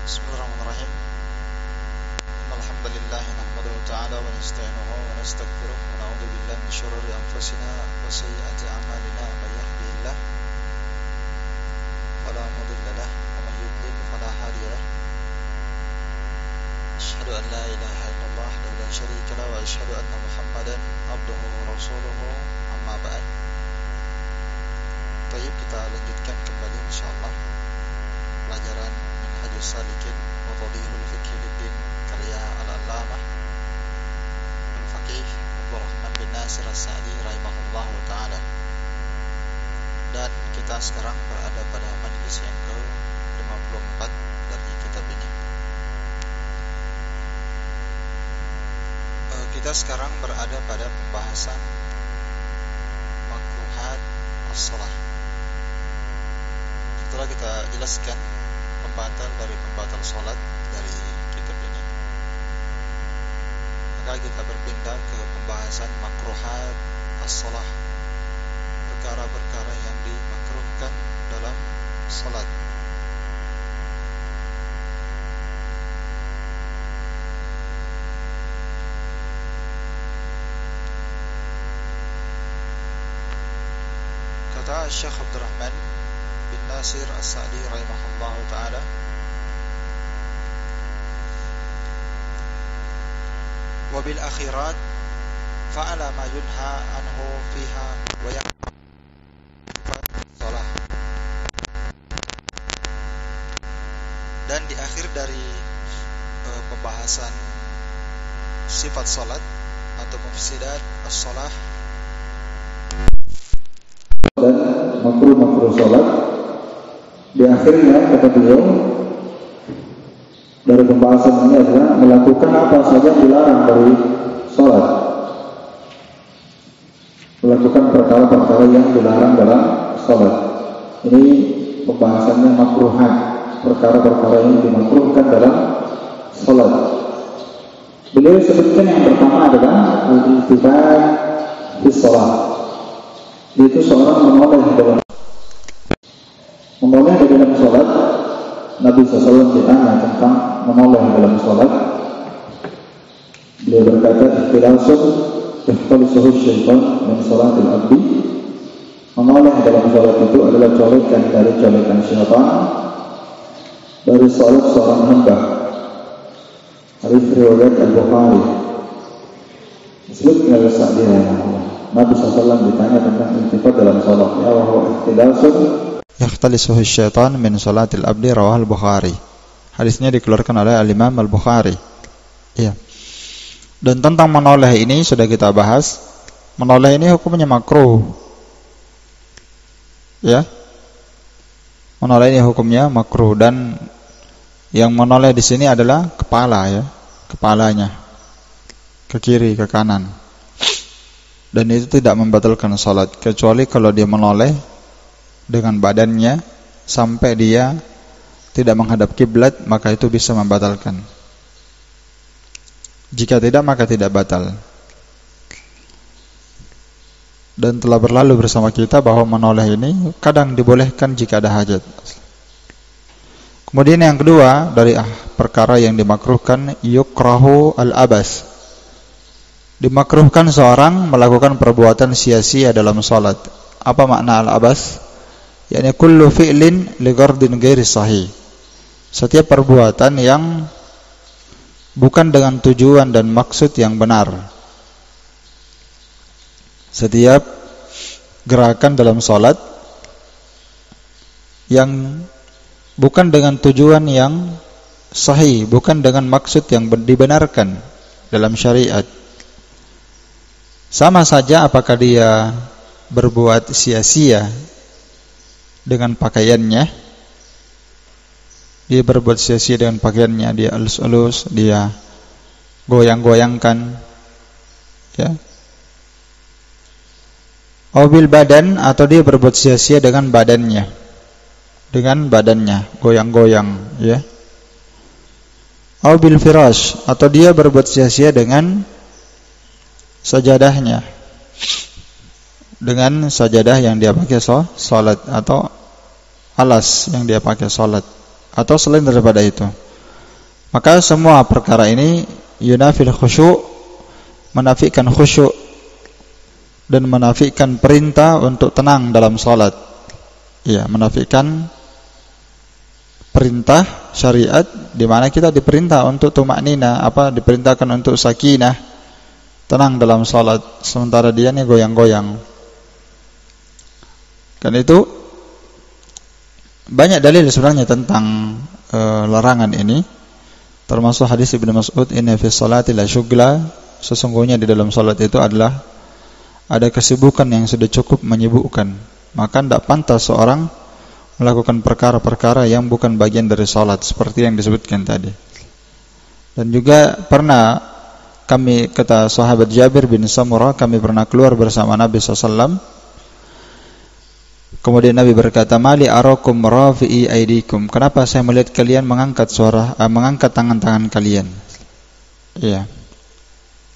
Bismillahirrahmanirrahim. Alhamdulillah nahmaduhu ta'ala wa nasta'inuhu wa nastaghfiruh wa na'udzu billahi min shururi anfusina wa sayyiati a'malina may yahdihillah fala mudilla lahu wa may yudlil fala hadiya lahu. Asyhadu an la ilaha illallah wahdahu la syarika lahu wa asyhadu anna Muhammadan abduhu wa rasuluhu amma ba'd. Baik, kita lanjutkan kembali insyaallah pelajaran Minhajus Salikin wa Tadhihul Fiqh Lid-Din karya Al-Allamah Al-Faqih Abdurrahman bin Nasir As-Sa'di rahimahullahu taala. Dan kita sekarang berada pada majlis yang ke-54 dari kitab ini. Kita sekarang berada pada pembahasan makruhat as-shalah. Setelah kita jelaskan pembatal salat dari kitab ini, maka kita berpindah ke pembahasan makruhat as-shalah, perkara-perkara yang dimakruhkan dalam salat. Kata Syekh Abdurrahman bin Nasir As-Sa'di rahimahullahu ta'ala, wa bil akhirat fa'ala ma yunha anhu fiha wa yaqfat salah. Dan di akhir dari pembahasan sifat salat atau mufsidat as-salah dan makruh salat, di akhirnya kata beliau dari pembahasan ini adalah melakukan apa saja yang dilarang dari salat, melakukan perkara-perkara yang dilarang dalam salat. Ini pembahasannya makruhat, perkara-perkara yang dimakruhkan dalam salat. Beliau sebutkan yang pertama adalah al-iltifat fi shalah, yaitu seorang menoleh di dalam salat. Nabi SAW ditanya tentang menoleh dalam salat. Beliau berkata, "Ikhtilasun ikhtalisuhu syaitan min salatil abdi." Menoleh dalam salat itu adalah colekan dari colekan syaitan dari salat seorang hamba. Hadis riwayat Al-Bukhari. Disebutkan oleh Sa'di rahimahullah, Nabi SAW ditanya tentang iltifat dalam salat. Ya wa huwa ikhtilasun yakhtalisuhu syaitan min salatil abdi, rawahul Bukhari. Hadisnya dikeluarkan oleh Al-Imam Al-Bukhari. Iya. Dan tentang menoleh ini sudah kita bahas. Menoleh ini hukumnya makruh. Ya. Menoleh ini hukumnya makruh, dan yang menoleh di sini adalah kepala, ya. Kepalanya ke kiri, ke kanan. Dan itu tidak membatalkan salat kecuali kalau dia menoleh dengan badannya sampai dia tidak menghadap kiblat, maka itu bisa membatalkan. Jika tidak, maka tidak batal. Dan telah berlalu bersama kita bahwa menoleh ini kadang dibolehkan jika ada hajat. Kemudian yang kedua dari perkara yang dimakruhkan, yukrahu al-abas. Dimakruhkan seorang melakukan perbuatan sia-sia dalam salat. Apa makna al-abas? Yani kullu fi'lin li ghardin ghairi sahih. Setiap perbuatan yang bukan dengan tujuan dan maksud yang benar. Setiap gerakan dalam salat yang bukan dengan tujuan yang sahih, bukan dengan maksud yang dibenarkan dalam syariat. Sama saja apakah dia berbuat sia-sia dengan pakaiannya, dia berbuat sia-sia dengan pakaiannya, dia elus-elus, dia goyang-goyangkan, ya. Bil badan, atau dia berbuat sia-sia dengan badannya, goyang-goyang, ya. Bil firash, atau dia berbuat sia-sia dengan sajadahnya, dengan sajadah yang dia pakai salat, atau alas yang dia pakai salat, atau selain daripada itu. Maka semua perkara ini yunafil khusyuk, menafikan khusyuk dan menafikan perintah untuk tenang dalam salat. Ya, menafikan perintah syariat di mana kita diperintah untuk tumaknina, diperintahkan untuk sakinah, tenang dalam salat, sementara dia nih goyang-goyang. Kan itu banyak dalil sebenarnya tentang larangan ini, termasuk hadis Ibnu Mas'ud, inna fi sholati la syughla, sesungguhnya di dalam salat itu adalah ada kesibukan yang sudah cukup menyibukkan, maka tidak pantas seorang melakukan perkara-perkara yang bukan bagian dari salat seperti yang disebutkan tadi. Dan juga pernah kami, kata sahabat Jabir bin Samurah, kami pernah keluar bersama Nabi SAW. Kemudian Nabi berkata, mali arakum rafi'i aidikum, kenapa saya melihat kalian mengangkat tangan-tangan kalian? Iya.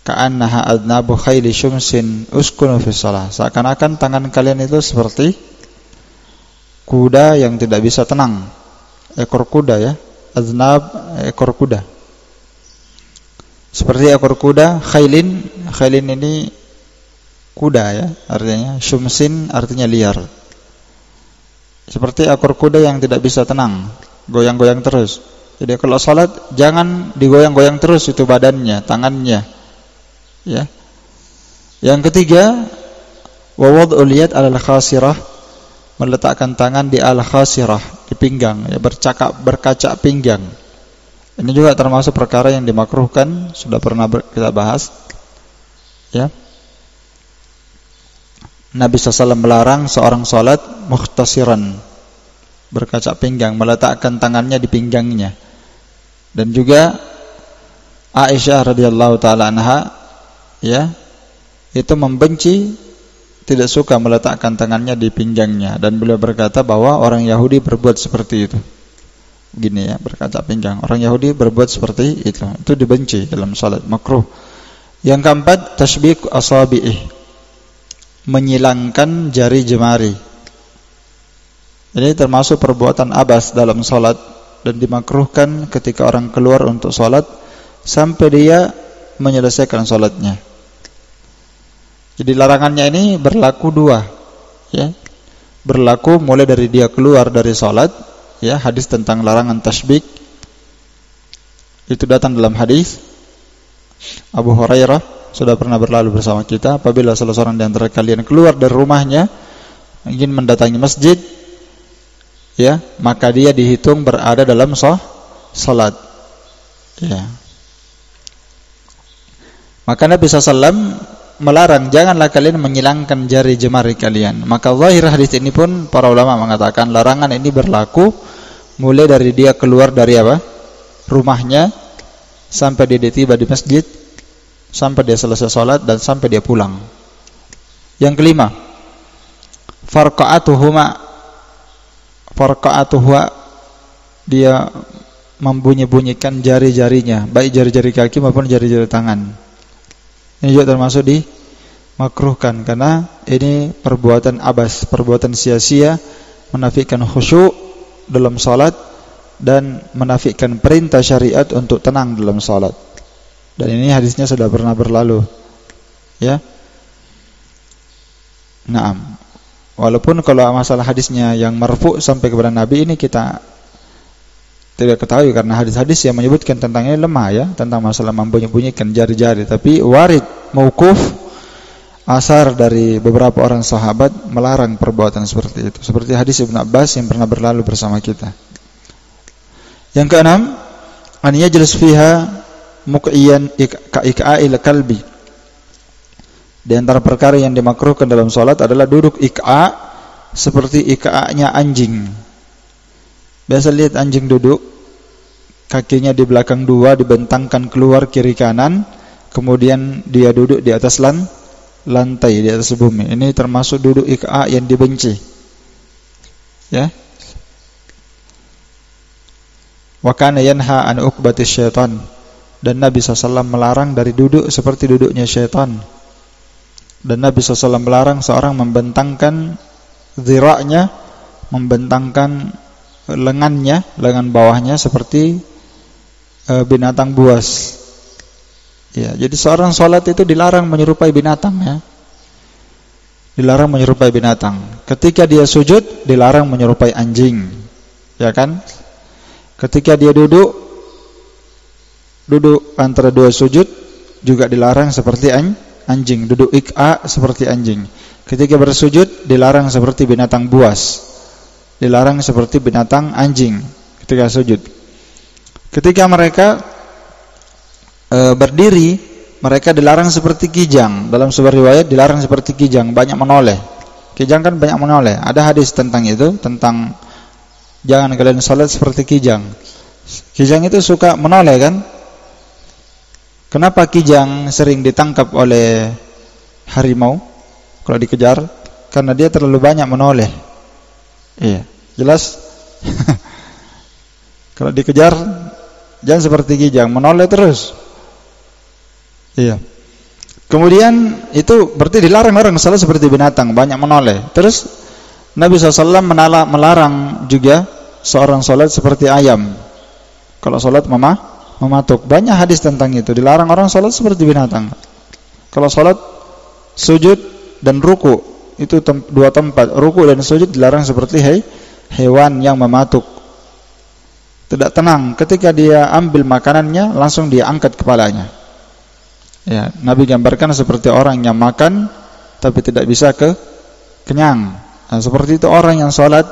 Ka'annaha adnabu khayli syumsin uskunu fi shalah, seakan-akan tangan kalian itu seperti kuda yang tidak bisa tenang. Ekor kuda, ya, adnab, ekor kuda. Seperti ekor kuda. Khailin ini kuda, ya, artinya. Syumsin artinya liar. Seperti ekor kuda yang tidak bisa tenang, goyang-goyang terus. Jadi kalau salat jangan digoyang-goyang terus itu badannya, tangannya. Ya. Yang ketiga, wa wad'ul yad 'alal khasirah, meletakkan tangan di al-khasirah, di pinggang, ya, berkaca pinggang. Ini juga termasuk perkara yang dimakruhkan, sudah pernah kita bahas. Ya. Nabi SAW melarang seorang salat mukhtasiran, berkaca pinggang, meletakkan tangannya di pinggangnya. Dan juga Aisyah radhiyallahu taala anha, ya, itu membenci, tidak suka meletakkan tangannya di pinggangnya, dan beliau berkata bahwa orang Yahudi berbuat seperti itu. Gini, ya, berkaca pinggang. Orang Yahudi berbuat seperti itu. Itu dibenci dalam salat, makruh. Yang keempat, tasbik asabi'ih, menyilangkan jari jemari. Ini termasuk perbuatan abas dalam salat dan dimakruhkan ketika orang keluar untuk salat sampai dia menyelesaikan salatnya. Jadi larangannya ini berlaku dua, ya. Berlaku mulai dari dia keluar dari salat, ya. Hadis tentang larangan tasbik itu datang dalam hadis Abu Hurairah, sudah pernah berlalu bersama kita. Apabila salah seorang di antara kalian keluar dari rumahnya ingin mendatangi masjid, ya, maka dia dihitung berada dalam salat. Ya. Maka Nabi SAW melarang, janganlah kalian menyilangkan jari jemari kalian. Maka zahir hadis ini pun para ulama mengatakan larangan ini berlaku mulai dari dia keluar dari rumahnya sampai dia tiba di masjid, sampai dia selesai salat, dan sampai dia pulang. Yang kelima, farqa'atuhuma, dia membunyi-bunyikan jari-jarinya, baik jari-jari kaki maupun jari-jari tangan. Ini juga termasuk dimakruhkan karena ini perbuatan abas, perbuatan sia-sia, menafikan khusyuk dalam salat dan menafikan perintah syariat untuk tenang dalam salat. Dan ini hadisnya sudah pernah berlalu, ya. Naam. Walaupun kalau masalah hadisnya yang marfu' sampai kepada Nabi ini kita tidak ketahui karena hadis-hadis yang menyebutkan tentangnya lemah, ya, tentang masalah membunyi-bunyikan jari-jari. Tapi warid mauquf, asar dari beberapa orang sahabat melarang perbuatan seperti itu. Seperti hadis Ibnu Abbas yang pernah berlalu bersama kita. Yang keenam, an yajlis fiha muqiyan ka'ika'il kalbi. Di antara perkara yang dimakruhkan dalam salat adalah duduk ik'a seperti ika'nya anjing. Biasa lihat anjing duduk, kakinya di belakang dua, dibentangkan keluar kiri kanan, kemudian dia duduk di atas lantai, di atas bumi. Ini termasuk duduk ik'a yang dibenci, ya. Wa kana yanha an uqbatis syaitan, dan Nabi SAW melarang dari duduk seperti duduknya syaitan. Dan Nabi SAW melarang seorang membentangkan zira'nya, membentangkan lengan bawahnya seperti binatang buas. Ya, jadi seorang sholat itu dilarang menyerupai binatang ya. Dilarang menyerupai binatang. Ketika dia sujud dilarang menyerupai anjing. Ya kan? Ketika dia duduk antara dua sujud juga dilarang seperti anjing, duduk iqa seperti anjing. Ketika bersujud dilarang seperti binatang buas. Dilarang seperti binatang anjing ketika sujud. Ketika mereka berdiri, mereka dilarang seperti kijang. Dalam sebuah riwayat dilarang seperti kijang, banyak menoleh. Kijang kan banyak menoleh. Ada hadis tentang itu, tentang jangan kalian salat seperti kijang. Kijang itu suka menoleh kan? Kenapa kijang sering ditangkap oleh harimau kalau dikejar? Karena dia terlalu banyak menoleh. Iya, jelas. Kalau dikejar jangan seperti kijang, menoleh terus. Iya. Kemudian itu berarti dilarang orang salat seperti binatang, banyak menoleh. Terus Nabi SAW melarang juga seorang salat seperti ayam. Kalau salat mematuk. Banyak hadis tentang itu. Dilarang orang salat seperti binatang. Kalau salat sujud dan ruku itu dua tempat. Ruku dan sujud dilarang seperti hewan yang mematuk. Tidak tenang. Ketika dia ambil makanannya langsung dia angkat kepalanya. Ya, Nabi gambarkan seperti orang yang makan tapi tidak bisa kenyang. Nah, seperti itu orang yang sholat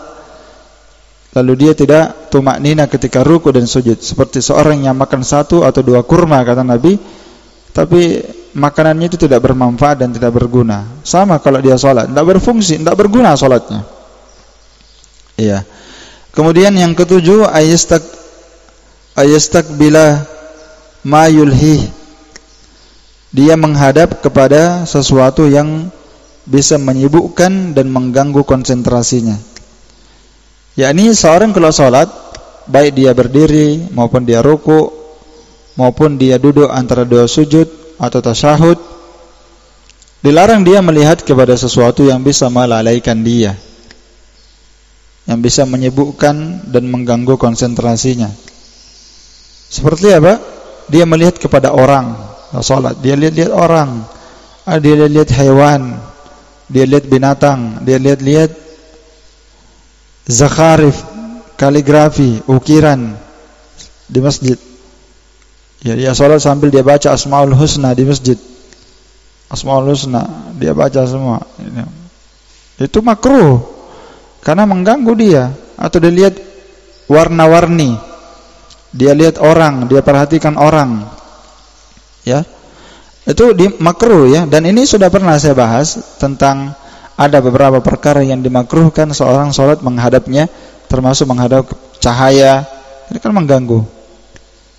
lalu dia tidak tumaknina ketika ruku dan sujud. Seperti seorang yang makan 1 atau 2 kurma kata Nabi, tapi makanannya itu tidak bermanfaat dan tidak berguna. Sama kalau dia sholat, tidak berfungsi, tidak berguna sholatnya. Iya. Kemudian yang ketujuh, ayastakbila ma yulhih. Dia menghadap kepada sesuatu yang bisa menyibukkan dan mengganggu konsentrasinya. Yakni seorang kalau sholat, baik dia berdiri maupun dia ruku maupun dia duduk antara dua sujud atau tasyahud, dilarang dia melihat kepada sesuatu yang bisa melalaikan dia, yang bisa menyibukkan dan mengganggu konsentrasinya. Seperti apa? Dia melihat kepada orang sholat, dia lihat-lihat orang, dia lihat-lihat hewan, dia lihat binatang, dia lihat-lihat zakharif, kaligrafi, ukiran di masjid. Ya, dia sholat sambil dia baca Asmaul Husna di masjid. Asmaul Husna dia baca semua. Itu makruh karena mengganggu dia. Atau dia lihat warna-warni, dia lihat orang, dia perhatikan orang. Ya, itu makruh ya. Dan ini sudah pernah saya bahas tentang ada beberapa perkara yang dimakruhkan seorang sholat menghadapnya, termasuk menghadap cahaya. Ini kan mengganggu.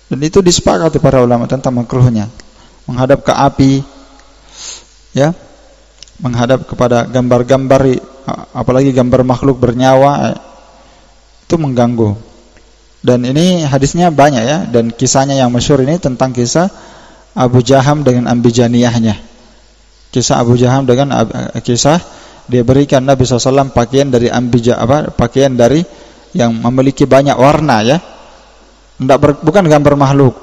Dan itu disepakati para ulama tentang makruhnya. Menghadap ke api, ya, menghadap kepada gambar-gambar, apalagi gambar makhluk bernyawa, itu mengganggu. Dan ini hadisnya banyak ya. Dan kisahnya yang masyhur ini tentang kisah Abu Jaham dengan ambijaniyahnya. Kisah Abu Jaham dengan kisah dia berikan Nabi SAW pakaian dari pakaian dari yang memiliki banyak warna ya. Bukan gambar makhluk.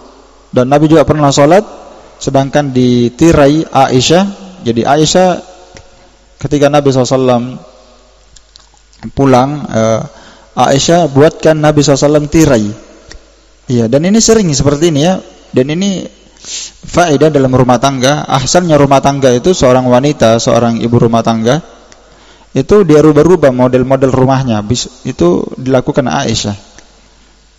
Dan Nabi juga pernah sholat sedangkan ditirai Aisyah. Jadi Aisyah ketika Nabi SAW pulang, Aisyah buatkan Nabi SAW tirai. Iya, dan ini sering seperti ini ya. Dan ini faedah dalam rumah tangga. Ahsannya rumah tangga itu seorang wanita, seorang ibu rumah tangga itu dia rubah-rubah model-model rumahnya. Itu dilakukan Aisyah.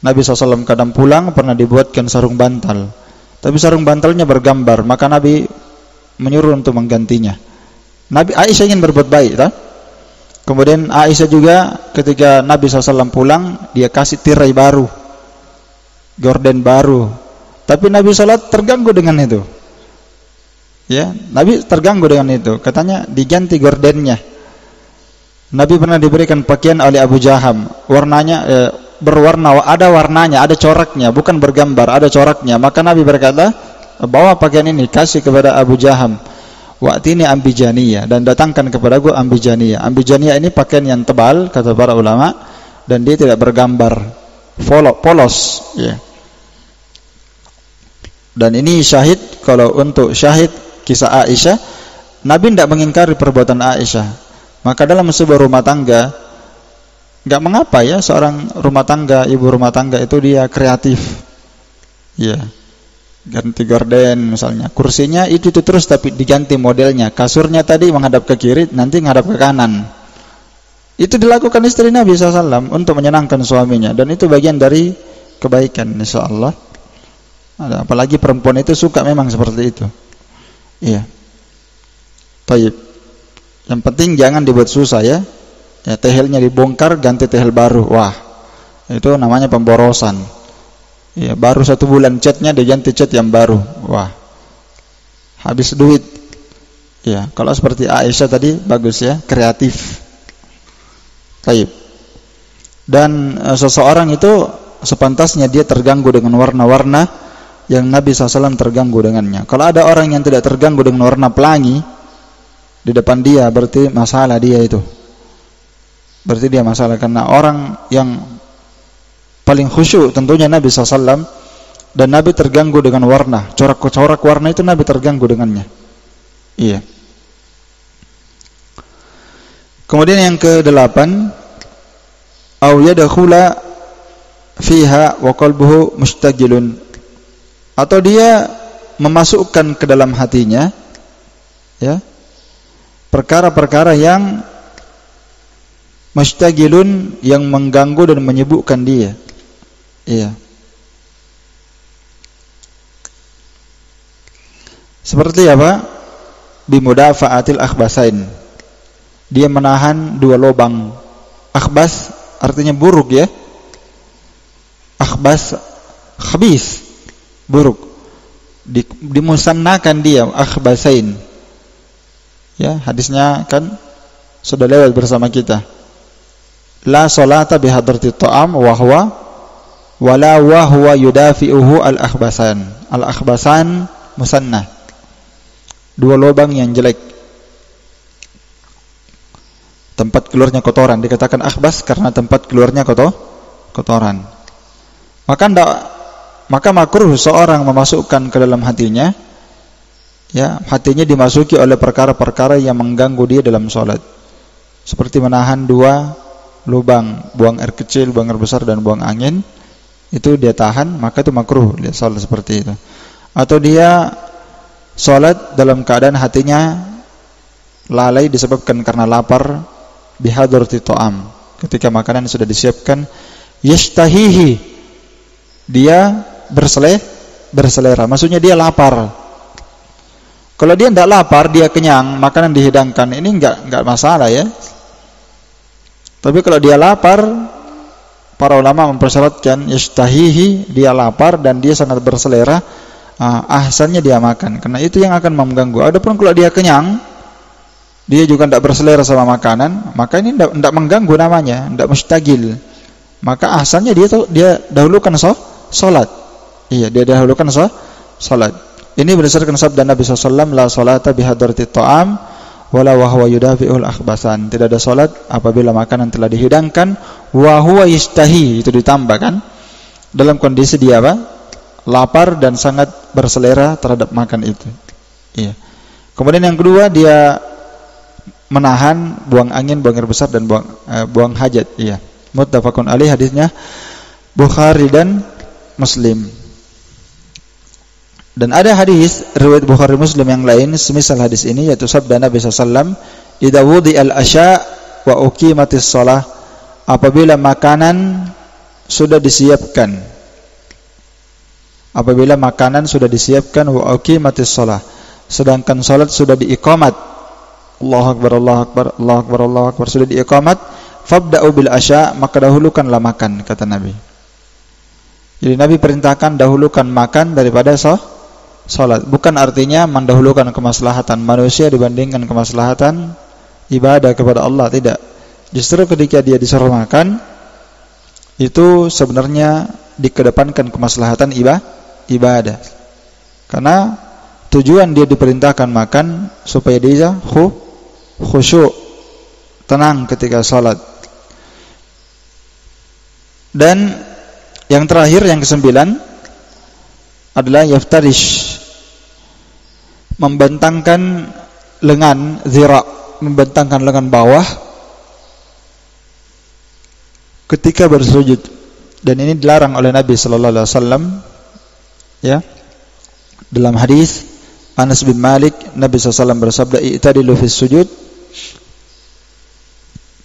Nabi SAW kadang pulang pernah dibuatkan sarung bantal, tapi sarung bantalnya bergambar, maka Nabi menyuruh untuk menggantinya. Aisyah ingin berbuat baik, tak? Kemudian Aisyah juga ketika Nabi SAW pulang, dia kasih tirai baru, gorden baru. Tapi Nabi SAW terganggu dengan itu. Ya, Nabi terganggu dengan itu. Katanya diganti gordennya. Nabi pernah diberikan pakaian oleh Abu Jaham, warnanya berwarna, ada warnanya, ada coraknya, bukan bergambar, ada coraknya. Maka Nabi berkata, bawa pakaian ini kasih kepada Abu Jaham. Wa'tini ambijaniyah, dan datangkan kepadaku ambijaniyah. Ambijaniyah ini pakaian yang tebal kata para ulama, dan dia tidak bergambar, polos, ya. Dan ini syahid, kalau untuk syahid kisah Aisyah, Nabi tidak mengingkari perbuatan Aisyah. Maka dalam sebuah rumah tangga, nggak mengapa ya seorang rumah tangga, ibu rumah tangga itu dia kreatif, ya, ganti gorden misalnya, kursinya itu terus tapi diganti modelnya, kasurnya tadi menghadap ke kiri, nanti menghadap ke kanan. Itu dilakukan istri Nabi SAW untuk menyenangkan suaminya, dan itu bagian dari kebaikan, insya Allah. Apalagi perempuan itu suka memang seperti itu. Iya. Taib. Yang penting jangan dibuat susah ya. Ya, tehelnya dibongkar, ganti tehel baru. Wah, itu namanya pemborosan. Ya, baru 1 bulan catnya diganti cat yang baru. Wah, habis duit. Ya, kalau seperti Aisyah tadi bagus ya, kreatif. Taib. Dan seseorang itu sepantasnya dia terganggu dengan warna-warna yang Nabi SAW terganggu dengannya. Kalau ada orang yang tidak terganggu dengan warna pelangi di depan dia, berarti masalah dia itu. Berarti dia masalah, karena orang yang paling khusyuk tentunya Nabi SAW, dan Nabi terganggu dengan warna, corak-corak warna itu Nabi terganggu dengannya. Iya. Kemudian yang ke-8, au yadkhula fiha wa qalbuhu mustajilun, atau dia memasukkan ke dalam hatinya ya perkara-perkara yang mustagilun, yang mengganggu dan menyibukkan dia. Iya. Seperti apa? Bimudafa'atil akhbasain. Dia menahan 2 lubang. Akhbas artinya buruk ya. Akhbas khabis, buruk. Dimusannakan dia akhbasain. Ya, hadisnya kan sudah lewat bersama kita. La salata bihadratit ta'am wa huwa wala wa huwa yudafi'uhu al-akhbasan. Al-akhbasan musannah. 2 lubang yang jelek. Tempat keluarnya kotoran, dikatakan akhbas karena tempat keluarnya kotoran. Maka makruh seorang memasukkan ke dalam hatinya, ya, hatinya dimasuki oleh perkara-perkara yang mengganggu dia dalam sholat, seperti menahan 2 lubang, buang air kecil, buang air besar, dan buang angin. Itu dia tahan, maka itu makruh dia sholat seperti itu. Atau dia sholat dalam keadaan hatinya lalai disebabkan karena lapar, bihadrati ta'am, ketika makanan sudah disiapkan, yashtahihi, dia berselera, maksudnya dia lapar. Kalau dia tidak lapar, dia kenyang, makanan dihidangkan, ini enggak masalah ya. Tapi kalau dia lapar, para ulama mempersyaratkan yashtahihi, dia lapar dan dia sangat berselera, ahsannya dia makan, karena itu yang akan mengganggu. Adapun kalau dia kenyang, dia juga tidak berselera sama makanan, maka ini tidak mengganggu namanya, tidak mustagil. Maka ahsannya dia dahulukan sholat. Iya, dia dahulukan sholat. Ini berdasarkan sabda Nabi SAW, la salata bihadratit ta'am wala wa huwa yudafi'ul akhbasan. Tidak ada sholat apabila makanan telah dihidangkan, wa huwa yastahi, itu ditambahkan dalam kondisi dia apa? Lapar dan sangat berselera terhadap makan itu. Iya. Kemudian yang kedua, dia menahan buang angin, buang air besar, dan buang hajat. Iya. Muttafaqun alaih, hadisnya Bukhari dan Muslim. Dan ada hadis riwayat Bukhari Muslim yang lain semisal hadis ini, yaitu sabda Nabi SAW, idza wudi'al asya wa uqimatis shalah, apabila makanan sudah disiapkan, wa uqimatis shalah, sedangkan salat sudah diiqamat, Allahu akbar, Allahu akbar, Allahu akbar, Allahu akbar, sudah diiqamat, fabda'u bil asya, maka dahulukanlah makan, kata Nabi. Jadi Nabi perintahkan dahulukan makan daripada salat. Bukan artinya mendahulukan kemaslahatan manusia dibandingkan kemaslahatan ibadah kepada Allah, tidak. Justru ketika dia disuruh makan, itu sebenarnya dikedepankan kemaslahatan ibadah. Karena tujuan dia diperintahkan makan supaya dia khusyuk, tenang ketika salat. Dan yang terakhir, yang ke-9, adalah yaftarish, membentangkan lengan, zira', membentangkan lengan bawah ketika bersujud. Dan ini dilarang oleh Nabi sallallahu alaihi wasallam, ya. Dalam hadis Anas bin Malik, Nabi SAW bersabda, "I'tadilu fis sujud."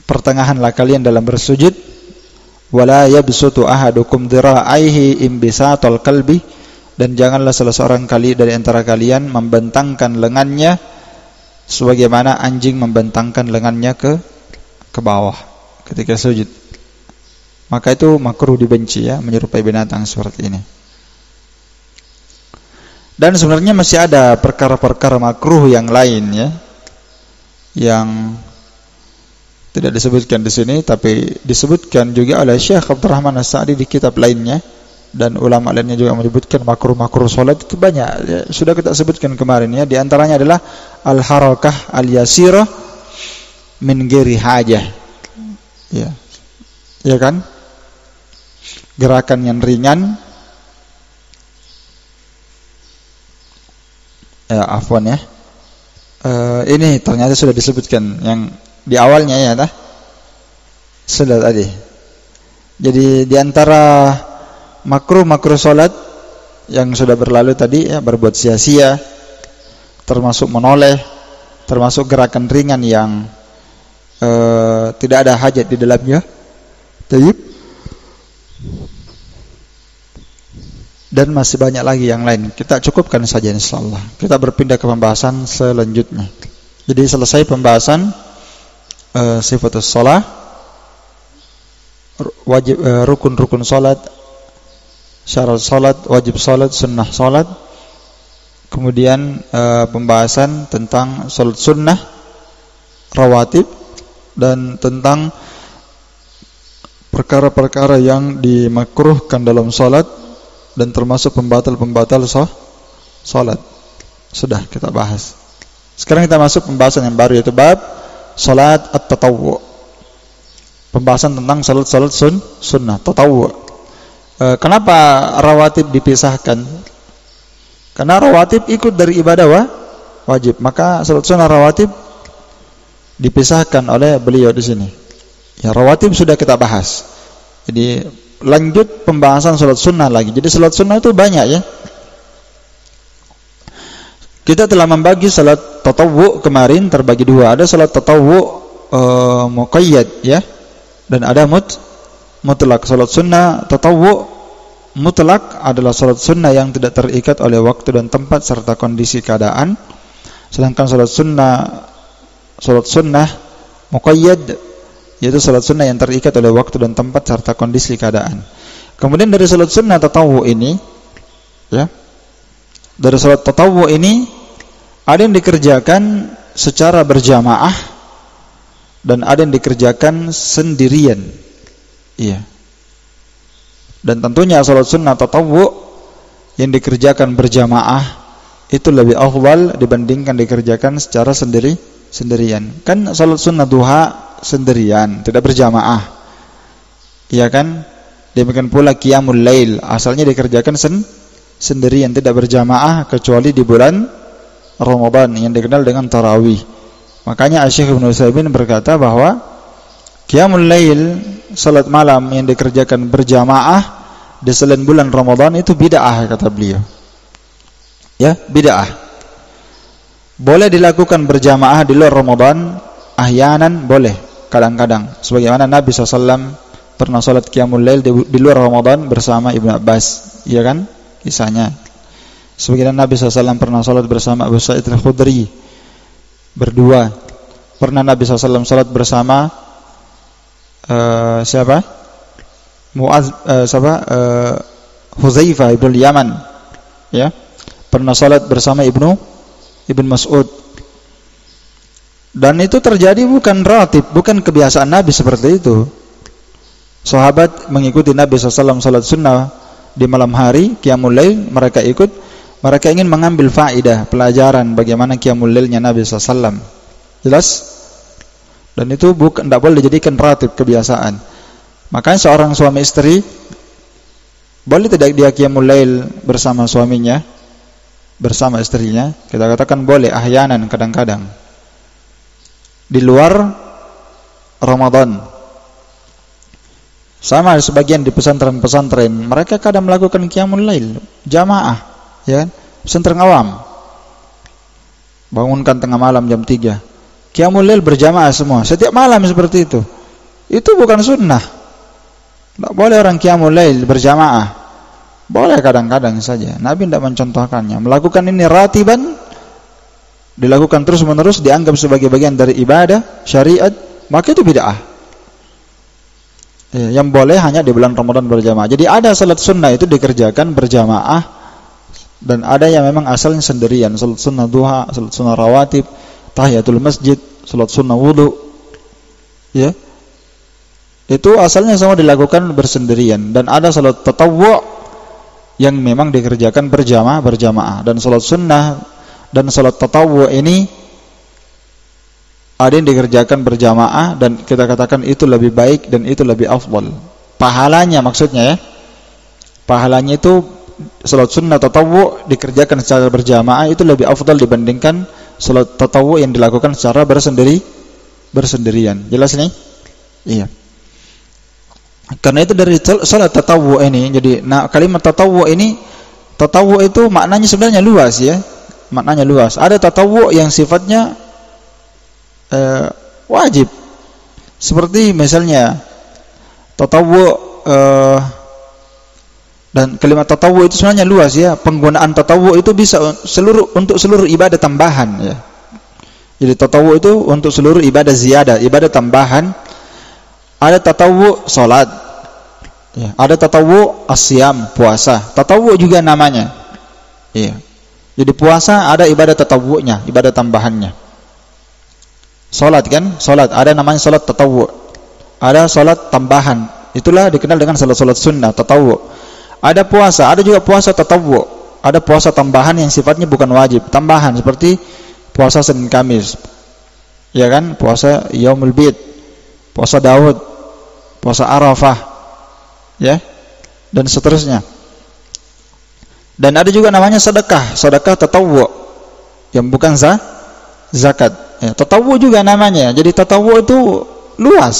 Pertengahanlah kalian dalam bersujud. "Wala yabsutu ahadukum dhira'aihi imbisatal kalbi." Dan janganlah salah seorang dari antara kalian membentangkan lengannya sebagaimana anjing membentangkan lengannya ke bawah ketika sujud. Maka itu makruh, dibenci, ya, menyerupai binatang seperti ini. Dan sebenarnya masih ada perkara-perkara makruh yang lain, ya, yang tidak disebutkan di sini, tapi disebutkan juga oleh Syekh Abdurrahman As-Sa'di di kitab lainnya, dan ulama lainnya juga menyebutkan makruh-makruh salat itu banyak, ya, sudah kita sebutkan kemarin, ya. Di antaranya adalah al-harakah al-yasirah min ghairi hajah, ya, ya kan, gerakan yang ringan, ya, afwan, ya. Ini ternyata sudah disebutkan yang di awalnya, ya, sudah tadi. Jadi di antara makruh salat yang sudah berlalu tadi, ya, berbuat sia-sia, termasuk menoleh, termasuk gerakan ringan yang tidak ada hajat di dalamnya. Tayyib. Dan masih banyak lagi yang lain. Kita cukupkan saja insyaallah. Kita berpindah ke pembahasan selanjutnya. Jadi selesai pembahasan sifatus shalah, wajib, rukun-rukun salat, syarat salat, wajib salat, sunnah salat. Kemudian pembahasan tentang salat sunnah, rawatib, dan tentang perkara-perkara yang dimakruhkan dalam salat dan termasuk pembatal-pembatal salat. Sudah kita bahas. Sekarang kita masuk pembahasan yang baru, yaitu bab salat at-tatawwu. Pembahasan tentang salat-salat sunnah, tatawwu. Kenapa rawatib dipisahkan? Karena rawatib ikut dari ibadah wajib, maka salat sunnah rawatib dipisahkan oleh beliau di sini. Ya, rawatib sudah kita bahas. Jadi lanjut pembahasan salat sunnah lagi. Jadi salat sunnah itu banyak, ya. Kita telah membagi salat tatawwu kemarin terbagi dua. Ada salat tatawwu muqayyad, ya, dan ada mutlak. Salat sunnah tatawwu mutlak adalah salat sunnah yang tidak terikat oleh waktu dan tempat serta kondisi keadaan. Sedangkan salat sunnah muqayyad yaitu salat sunnah yang terikat oleh waktu dan tempat serta kondisi keadaan. Kemudian dari salat sunnah tatawwu ini, ya, dari salat tatawwu ini ada yang dikerjakan secara berjamaah dan ada yang dikerjakan sendirian, iya. Dan tentunya salat sunnah tatawwu yang dikerjakan berjamaah itu lebih afdal dibandingkan dikerjakan secara sendirian. Kan salat sunnah duha sendirian, tidak berjamaah, iya kan? Demikian pula qiyamul lail asalnya dikerjakan sendirian, tidak berjamaah kecuali di bulan Ramadan yang dikenal dengan tarawih. Makanya Syekh Ibnu Utsaimin berkata bahwa qiyamul lail, salat malam yang dikerjakan berjamaah di selain bulan Ramadan itu bid'ah, kata beliau. Ya, bid'ah. Boleh dilakukan berjamaah di luar Ramadan, ahyanan boleh, kadang-kadang. Sebagaimana Nabi SAW pernah salat qiyamul lail di luar Ramadan bersama Ibnu Abbas, iya kan? Kisahnya. Sebagaimana Nabi SAW pernah salat bersama Abu Sa'id Al-Khudri berdua. Pernah Nabi SAW salat bersama siapa? Huzaifah ibn Yaman, ya. Pernah salat bersama Ibn Mas'ud. Dan itu terjadi bukan ratib, bukan kebiasaan Nabi seperti itu. Sahabat mengikuti Nabi SAW salat sunnah di malam hari, qiyamul lail, mereka ikut, mereka ingin mengambil faidah, pelajaran bagaimana qiyamul lailnya Nabi SAW. Jelas? Dan itu tidak boleh dijadikan ratib, kebiasaan. Makanya seorang suami istri Boleh tidak dia qiyamul lail bersama suaminya, bersama istrinya? Kita katakan boleh, ahyanan, kadang-kadang. Di luar Ramadan. Sama sebagian di pesantren-pesantren, mereka kadang melakukan qiyamul lail jamaah, ya kan? Pesantren awam. Bangunkan tengah malam jam 3. Qiyamul lail berjamaah semua, setiap malam seperti itu. Itu bukan sunnah. Tidak boleh orang qiyamul lail berjamaah. Boleh kadang-kadang saja. Nabi tidak mencontohkannya. Melakukan ini ratiban, dilakukan terus-menerus, dianggap sebagai bagian dari ibadah, syariat, maka itu bid'ah. Yang boleh hanya di bulan Ramadan berjamaah. Jadi ada salat sunnah itu dikerjakan berjamaah, dan ada yang memang asalnya sendirian. Salat sunnah duha, salat sunnah rawatib, tahiyatul masjid, salat sunnah wudu, ya, itu asalnya semua dilakukan bersendirian. Dan ada salat tatawwu' yang memang dikerjakan berjamaah. Dan salat sunnah dan salat tatawwu' ini ada yang dikerjakan berjamaah, dan kita katakan itu lebih baik dan itu lebih afdal. Pahalanya maksudnya, ya, pahalanya itu salat sunnah tatawwu' dikerjakan secara berjamaah itu lebih afdal dibandingkan salat tatawwu' yang dilakukan secara bersendirian. Jelas nih? Iya. Karena itu dari salat tatawwu' ini, jadi kalimat tatawwu' ini, tatawwu' itu maknanya sebenarnya luas, ya. Maknanya luas. Ada tatawwu' yang sifatnya wajib. Seperti misalnya tatawwu', dan kalimat tatawwu' itu sebenarnya luas, ya. Penggunaan tatawwu' itu bisa untuk seluruh ibadah tambahan, ya. Jadi tatawwu' itu untuk seluruh ibadah ziyadah, ibadah tambahan. Ada tatawwu' salat, ya. Ada tatawwu' asyam, puasa. Tatawwu' juga namanya, iya. Jadi puasa ada ibadah tatawwu'nya, ibadah tambahannya. Salat kan, salat ada namanya salat tatawwu'. Ada salat tambahan, itulah dikenal dengan salat sunnah tatawwu'. Ada puasa, ada juga puasa tatawwu'. Ada puasa tambahan yang sifatnya bukan wajib, tambahan, seperti puasa Senin Kamis, ya kan, puasa Yaumul Bid, puasa Daud, puasa Arafah, ya, dan seterusnya. Dan ada juga namanya sedekah tatawwu' yang bukan zakat, ya. Tatawwu' juga namanya. Jadi tatawwu' itu luas,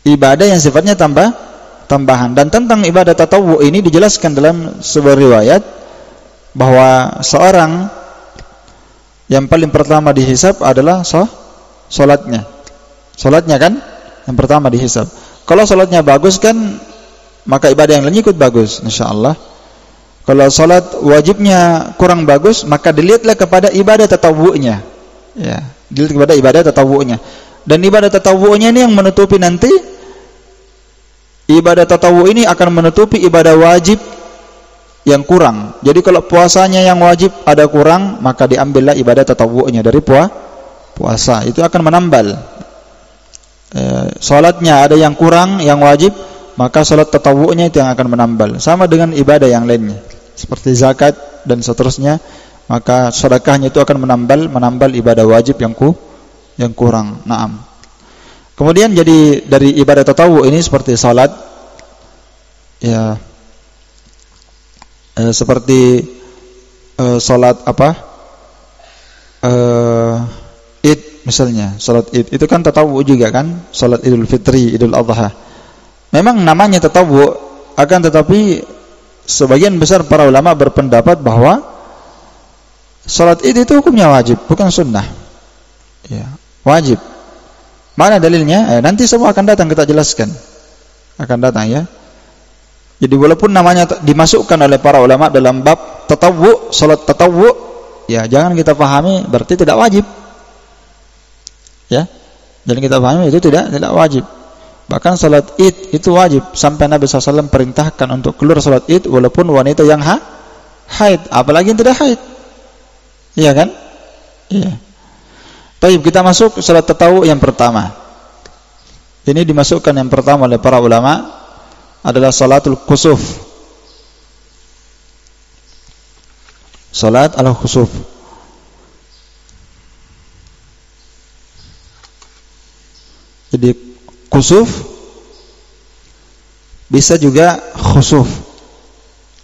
ibadah yang sifatnya tambahan. Dan tentang ibadah tatawwu' ini dijelaskan dalam sebuah riwayat bahwa seorang yang paling pertama dihisab adalah Salatnya kan yang pertama dihisab. Kalau salatnya bagus kan, maka ibadah yang lain ikut bagus, insyaallah. Kalau salat wajibnya kurang bagus, maka dilihatlah kepada ibadah tatawwu'nya, ya. Dilihat kepada ibadah tatawwu'nya. Dan ibadah tatawwu'nya ini yang menutupi nanti, ibadah tatawwu' ini akan menutupi ibadah wajib yang kurang. Jadi kalau puasanya yang wajib ada kurang, maka diambillah ibadah tatawwu'nya dari puasa. Itu akan menambal. Salatnya ada yang kurang, yang wajib, maka salat tatawwu'nya itu yang akan menambal. Sama dengan ibadah yang lainnya, seperti zakat dan seterusnya, maka sedekahnya itu akan menambal ibadah wajib yang kurang. Naam. Kemudian jadi dari ibadah tatawwu' ini seperti salat, ya, seperti salat Id misalnya, salat Id itu kan tatawwu juga kan, salat Idul Fitri, Idul Adha. Memang namanya tatawwu, akan tetapi sebagian besar para ulama berpendapat bahwa salat Id itu hukumnya wajib, bukan sunnah. Ya, wajib. Mana dalilnya? Nanti semua akan datang, kita jelaskan. Akan datang, ya. Jadi walaupun namanya dimasukkan oleh para ulama dalam bab tatawwu, salat tatawwu, ya jangan kita pahami berarti tidak wajib. Ya, jadi kita pahami itu tidak wajib. Bahkan salat Id itu wajib, sampai Nabi SAW perintahkan untuk keluar salat Id walaupun wanita yang haid, apalagi yang tidak haid. Iya kan? Iya. Baik, kita masuk salat tatawwu yang pertama. Ini dimasukkan yang pertama oleh para ulama adalah salatul khusuf. Salat al-khusuf. Jadi khusuf bisa juga khusuf.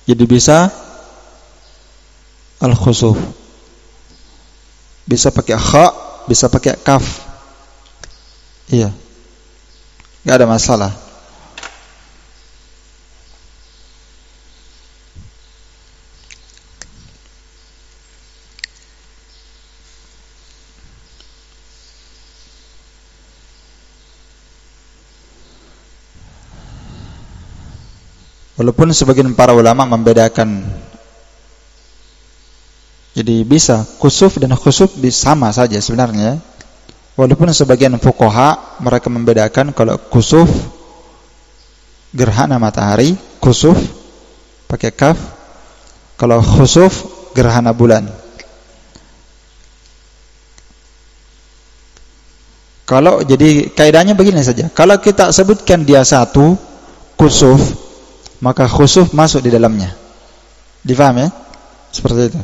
Jadi bisa al-khusuf. Bisa pakai kha, bisa pakai kaf. Iya. Enggak ada masalah. Walaupun sebagian para ulama membedakan, jadi bisa khusuf dan khusuf sama saja sebenarnya. Walaupun sebagian fuqaha mereka membedakan kalau khusuf gerhana matahari, khusuf pakai kaf, kalau khusuf gerhana bulan. Kalau jadi kaidahnya begini saja, kalau kita sebutkan dia satu khusuf, maka khusuf masuk di dalamnya. Difaham ya? Seperti itu.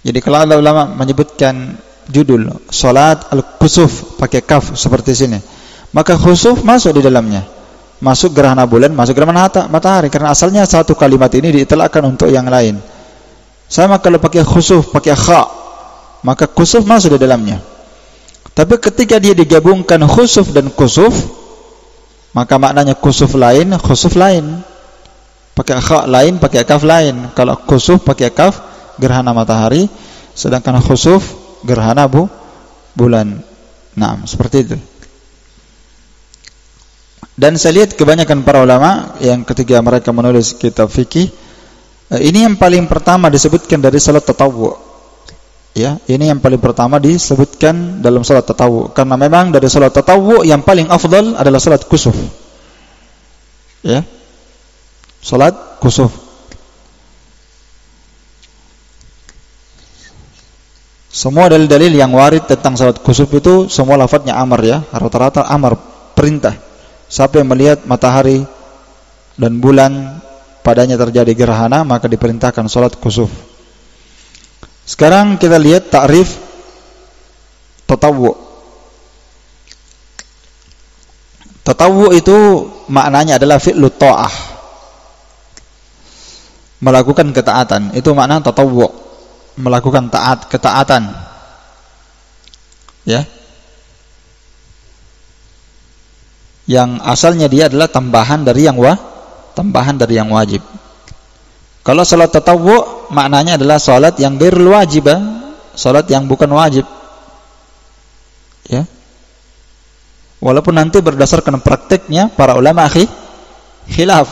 Jadi kalau ada ulama menyebutkan judul salat al-khusuf pakai kaf seperti sini, maka khusuf masuk di dalamnya. Masuk gerhana bulan, masuk gerhana matahari, karena asalnya satu kalimat ini diitlaqkan untuk yang lain. Sama kalau pakai khusuf, pakai kha, maka khusuf masuk di dalamnya. Tapi ketika dia digabungkan khusuf dan khusuf, maka maknanya khusuf lain, khusuf lain. Pakai kha lain, pakai kaf lain. Kalau khusuf pakai kaf gerhana matahari, sedangkan khusuf gerhana bulan. Nah, seperti itu. Dan saya lihat kebanyakan para ulama yang ketika mereka menulis kitab fikih, ini yang paling pertama disebutkan dari salat tatawwu. Ya, ini yang paling pertama disebutkan dalam salat tatawwu, karena memang dari salat tatawwu yang paling afdal adalah salat khusuf. Ya. Salat khusuf. Semua dalil-dalil yang warid tentang salat khusuf itu semua lafadznya amar ya, rata-rata amar, perintah. Siapa yang melihat matahari dan bulan padanya terjadi gerhana, maka diperintahkan salat khusuf. Sekarang kita lihat ta'rif tatawwu. Tatawwu itu maknanya adalah fi'lu ta'ah, melakukan ketaatan. Itu makna tatawwu, melakukan ketaatan. Ya. Yang asalnya dia adalah tambahan dari yang wajib. Kalau salat tatawwu maknanya adalah salat yang ghairul wajib, salat yang bukan wajib. Ya. Walaupun nanti berdasarkan prakteknya para ulama khilaf.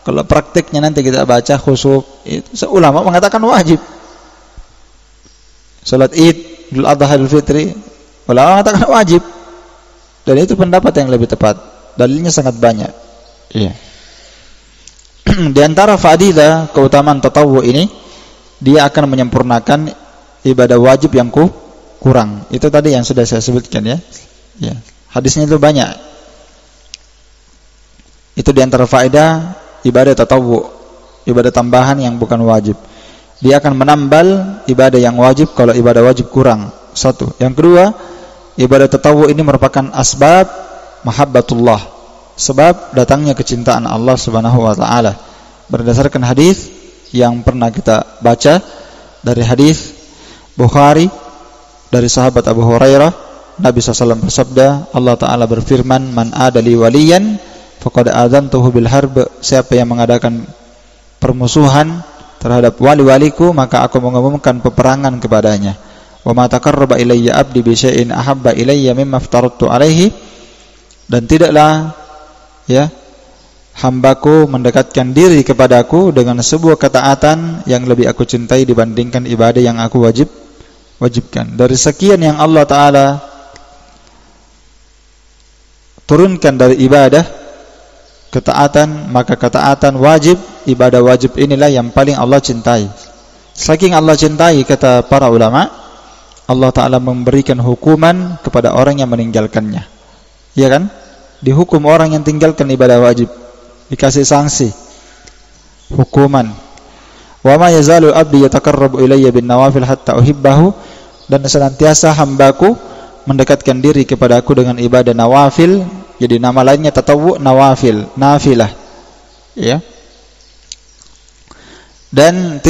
Kalau prakteknya nanti kita baca khusuf, itu ulama mengatakan wajib. Salat Id, Idul Adha, Idul Fitri, ulama mengatakan wajib. Dan itu pendapat yang lebih tepat. Dalilnya sangat banyak. Iya. Di antara fadilah keutamaan tatawwu ini, dia akan menyempurnakan ibadah wajib yang kurang. Itu tadi yang sudah saya sebutkan ya. Ya. Hadisnya itu banyak. Itu di antara faedah ibadah tatawwu, ibadah tambahan yang bukan wajib. Dia akan menambal ibadah yang wajib kalau ibadah wajib kurang. Satu. Yang kedua, ibadah tatawwu ini merupakan asbab mahabbatullah, sebab datangnya kecintaan Allah Subhanahu wa taala. Berdasarkan hadis yang pernah kita baca dari hadis Bukhari dari sahabat Abu Hurairah, Nabi SAW bersabda, Allah Ta'ala berfirman, man adali waliyan faqad adzantuhu bil harb, siapa yang mengadakan permusuhan terhadap wali-waliku, maka aku mengumumkan peperangan kepadanya. Wa ma taqarraba ilayya abdi bi syai'in ahabba ilayya mimma aftaradtu alaihi, dan tidaklah ya hambaku mendekatkan diri kepadaku dengan sebuah ketaatan yang lebih aku cintai dibandingkan ibadah yang aku wajibkan. Dari sekian yang Allah Ta'ala turunkan dari ibadah ketaatan, maka ketaatan wajib, ibadah wajib inilah yang paling Allah cintai. Saking Allah cintai, kata para ulama, Allah Ta'ala memberikan hukuman kepada orang yang meninggalkannya. Iya kan? Dihukum orang yang tinggalkan ibadah wajib, dikasih sanksi, hukuman. Wa ma yazalu abdi yataqarrabu ilayya bin nawafil hatta uhibbahu, dan senantiasa hambaku mendekatkan diri kepadaku dengan ibadah nawafil. Jadi nama lainnya tatawwu, nawafil, nafilah. ya. Dan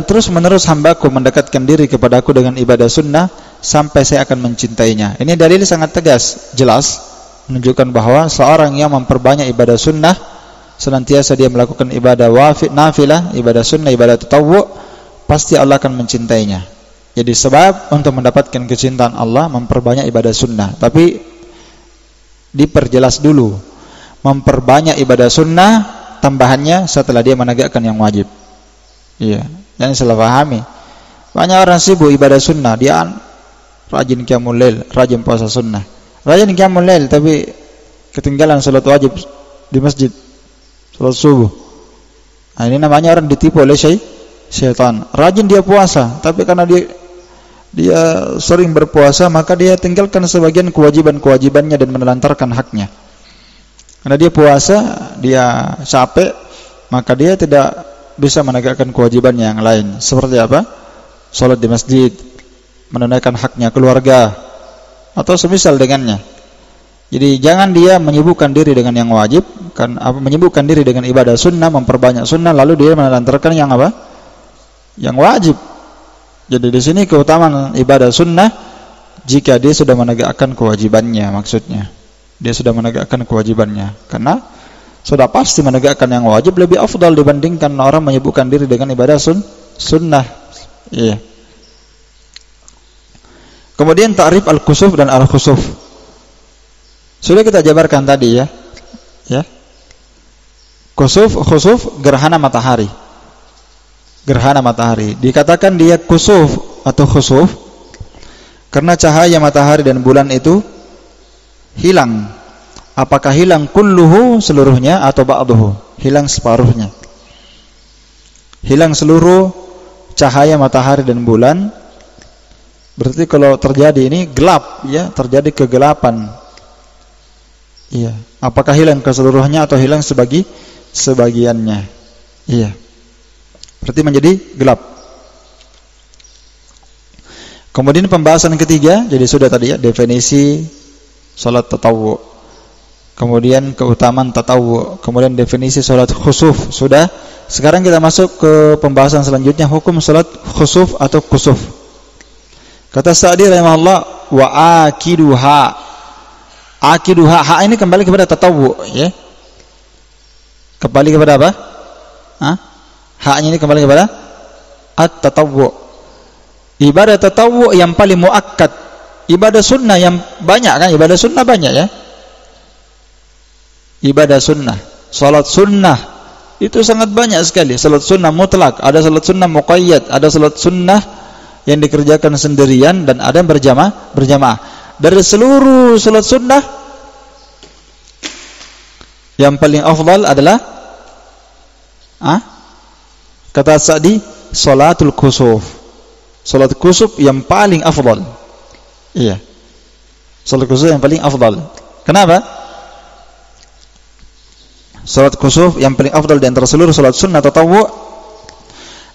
terus menerus hambaku mendekatkan diri kepadaku dengan ibadah sunnah sampai saya akan mencintainya. Ini dalil sangat tegas, jelas, menunjukkan bahwa seorang yang memperbanyak ibadah sunnah, senantiasa dia melakukan ibadah nafilah, ibadah sunnah, ibadah tatawwu', pasti Allah akan mencintainya. Jadi sebab untuk mendapatkan kecintaan Allah memperbanyak ibadah sunnah. Tapi diperjelas dulu, memperbanyak ibadah sunnah tambahannya setelah dia menegakkan yang wajib. Iya, jangan salah pahami. Banyak orang sibuk ibadah sunnah, dia rajin qiyamul lail, rajin puasa sunnah, rajin qiyamul lail, tapi ketinggalan salat wajib di masjid, salat subuh. Nah, ini namanya orang ditipu oleh syaitan. Rajin dia puasa, tapi karena dia sering berpuasa, maka dia tinggalkan sebagian kewajiban-kewajibannya dan menelantarkan haknya. Karena dia puasa, dia capek, maka dia tidak bisa menegakkan kewajibannya yang lain. Seperti apa? Salat di masjid, menunaikan haknya keluarga, atau semisal dengannya. Jadi jangan dia menyibukkan diri dengan yang wajib, menyibukkan diri dengan ibadah sunnah, memperbanyak sunnah, lalu dia menelantarkan yang apa? Yang wajib. Jadi di sini keutamaan ibadah sunnah jika dia sudah menegakkan kewajibannya, maksudnya dia sudah menegakkan kewajibannya, karena sudah pasti menegakkan yang wajib lebih afdal dibandingkan orang menyibukkan diri dengan ibadah sunnah. Iya. Kemudian ta'rif al-kusuf dan al-khusuf. Sudah kita jabarkan tadi ya. Ya. Khusuf gerhana matahari. Gerhana matahari. Dikatakan dia kusuf atau khusuf karena cahaya matahari dan bulan itu hilang. Apakah hilang kulluhu seluruhnya atau ba'duhu? Hilang separuhnya. Hilang seluruh cahaya matahari dan bulan. Berarti kalau terjadi ini gelap ya, terjadi kegelapan. Iya. Apakah hilang keseluruhnya atau hilang sebagiannya? Iya. Berarti menjadi gelap. Kemudian pembahasan ketiga, jadi sudah tadi ya definisi salat tatawwu. Kemudian keutamaan tatawwu, kemudian definisi salat khusuf sudah. Sekarang kita masuk ke pembahasan selanjutnya, hukum salat khusuf atau kusuf. Kata Sa'di rahimahullah, wa akiduha. Akiduha, ha ini kembali kepada tatawwu ya. Kembali kepada apa? Ha-nya ini kembali kepada at-tatawwu. Ibadah tatawwu yang paling muakkad. Ibadah sunnah yang banyak kan? Ibadah sunnah banyak ya. Ibadah sunnah, salat sunnah itu sangat banyak sekali. Salat sunnah mutlak, ada salat sunnah muqayyad, ada salat sunnah yang dikerjakan sendirian dan ada yang berjamaah. Dari seluruh salat sunnah yang paling afdal adalah kata Sa'di salatul kusuf. Salat kusuf yang paling afdal. Iya. Salat kusuf yang paling afdal. Kenapa? Salat kusuf yang paling afdal di antara seluruh salat sunnah tatawwu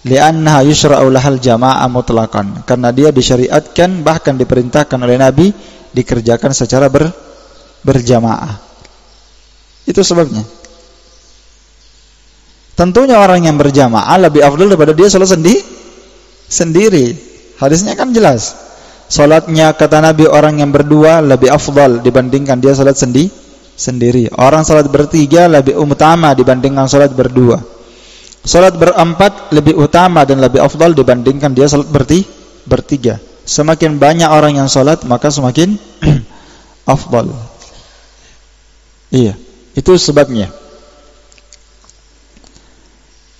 li'annaha yushra'u lahal jama'ah mutlaqan, karena dia disyariatkan bahkan diperintahkan oleh Nabi dikerjakan secara berjamaah. Itu sebabnya. Tentunya orang yang berjamaah lebih afdal daripada dia salat sendiri. Hadisnya kan jelas. Salatnya kata Nabi orang yang berdua lebih afdal dibandingkan dia salat sendiri. Orang salat bertiga lebih utama dibandingkan salat berdua. Salat berempat lebih utama dan lebih afdal dibandingkan dia salat bertiga. Semakin banyak orang yang salat maka semakin afdal. Iya, itu sebabnya.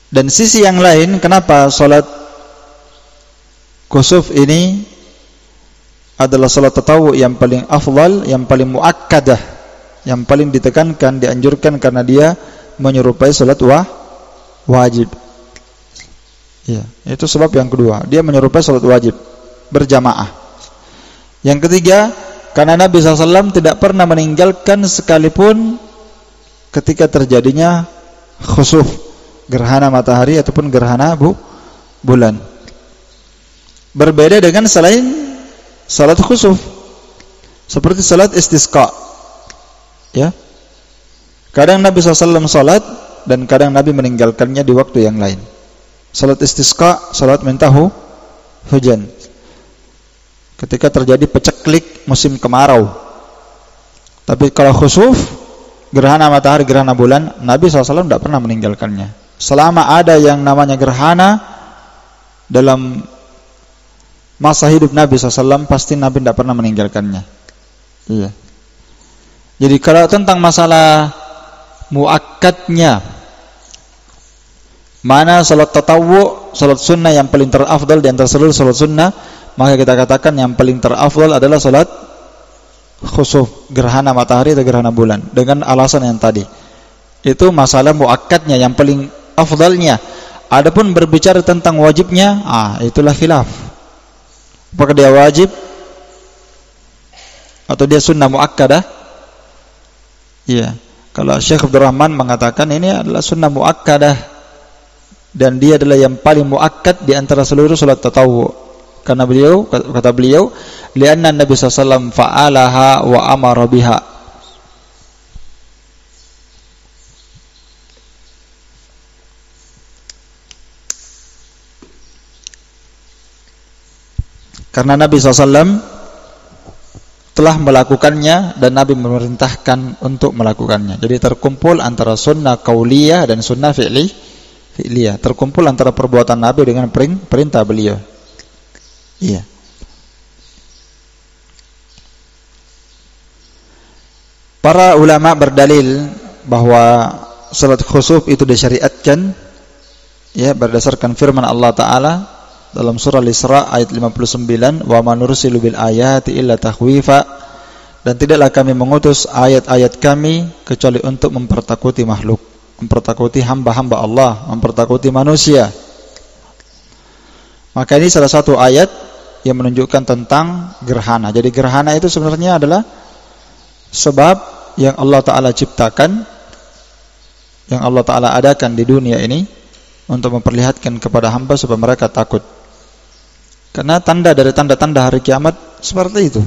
Dan sisi yang lain, kenapa salat kusuf ini adalah salat tatawwu yang paling afdal, yang paling muakkadah, yang paling ditekankan, dianjurkan karena dia menyerupai salat wajib. Ya, itu sebab yang kedua, dia menyerupai salat wajib berjamaah. Yang ketiga, karena Nabi SAW tidak pernah meninggalkan sekalipun ketika terjadinya khusuf, gerhana matahari ataupun gerhana bulan. Berbeda dengan selain salat khusuf, seperti salat istisqa. Ya, kadang Nabi SAW salat dan kadang Nabi meninggalkannya di waktu yang lain. Salat istisqa, salat minta hujan. Ketika terjadi peceklik musim kemarau. Tapi kalau khusuf, gerhana matahari, gerhana bulan, Nabi SAW tidak pernah meninggalkannya. Selama ada yang namanya gerhana dalam masa hidup Nabi SAW, pasti Nabi tidak pernah meninggalkannya. Iya. Jadi kalau tentang masalah muakkadnya, mana salat tatawwu, salat sunnah yang paling terafdal di antara seluruh salat sunnah, maka kita katakan yang paling terafdal adalah salat khusuf, gerhana matahari atau gerhana bulan, dengan alasan yang tadi. Itu masalah muakkadnya yang paling afdalnya. Adapun berbicara tentang wajibnya, itulah khilaf. Apakah dia wajib atau dia sunnah muakkadah? Iya. Kalau Syekh Abdurrahman mengatakan ini adalah sunnah muakkadah dan dia adalah yang paling muakkad di antara seluruh salat tatawwu. Karena beliau, kata beliau, lianna Nabi SAW fa'alaha wa amara biha. Karena Nabi SAW telah melakukannya dan Nabi memerintahkan untuk melakukannya. Jadi terkumpul antara sunnah qauliyah dan sunnah fi'liyah. Terkumpul antara perbuatan Nabi dengan perintah beliau. Iya. Para ulama berdalil bahwa salat khusuf itu disyariatkan ya berdasarkan firman Allah Ta'ala dalam surah Al-Isra ayat 59, wa ma nursilu bil ayati illa takhwifa, dan tidaklah kami mengutus ayat-ayat kami kecuali untuk mempertakuti makhluk, mempertakuti hamba-hamba Allah, mempertakuti manusia. Maka ini salah satu ayat yang menunjukkan tentang gerhana. Jadi gerhana itu sebenarnya adalah sebab yang Allah Ta'ala ciptakan, yang Allah Ta'ala adakan di dunia ini untuk memperlihatkan kepada hamba supaya mereka takut. Karena tanda dari tanda-tanda hari kiamat seperti itu.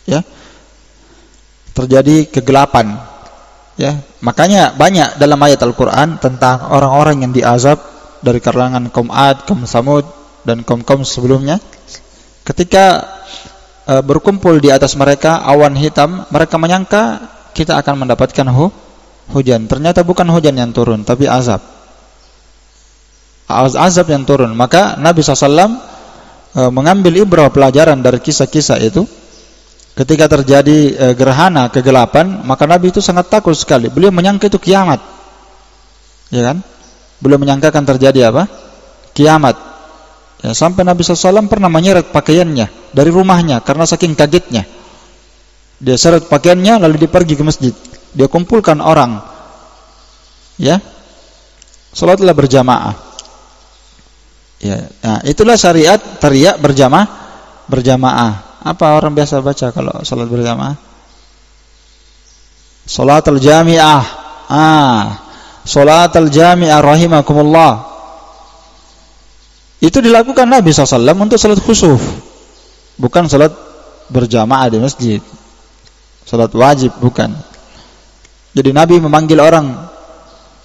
Ya. Terjadi kegelapan. Ya, makanya banyak dalam ayat Al-Qur'an tentang orang-orang yang diazab dari kalangan kaum Ad, kaum Samud dan kaum-kaum sebelumnya. Ketika berkumpul di atas mereka awan hitam, mereka menyangka kita akan mendapatkan hujan. Ternyata bukan hujan yang turun, tapi azab. Azab yang turun. Maka Nabi SAW mengambil ibrah pelajaran dari kisah-kisah itu. Ketika terjadi gerhana, kegelapan, maka Nabi itu sangat takut sekali. Beliau menyangka itu kiamat. Ya kan? Beliau menyangka akan terjadi apa? Kiamat. Ya, sampai Nabi SAW pernah menyeret pakaiannya dari rumahnya karena saking kagetnya. Dia seret pakaiannya lalu dia pergi ke masjid. Dia kumpulkan orang. Ya. Salatlah berjamaah. Ya, nah, itulah syariat teriak berjamaah. Apa orang biasa baca kalau salat berjamaah? Salatul jami'ah. Salatul jami'ah rahimakumullah. Itu dilakukan Nabi SAW untuk salat khusuf, bukan salat berjamaah di masjid. Salat wajib bukan. Jadi Nabi memanggil orang,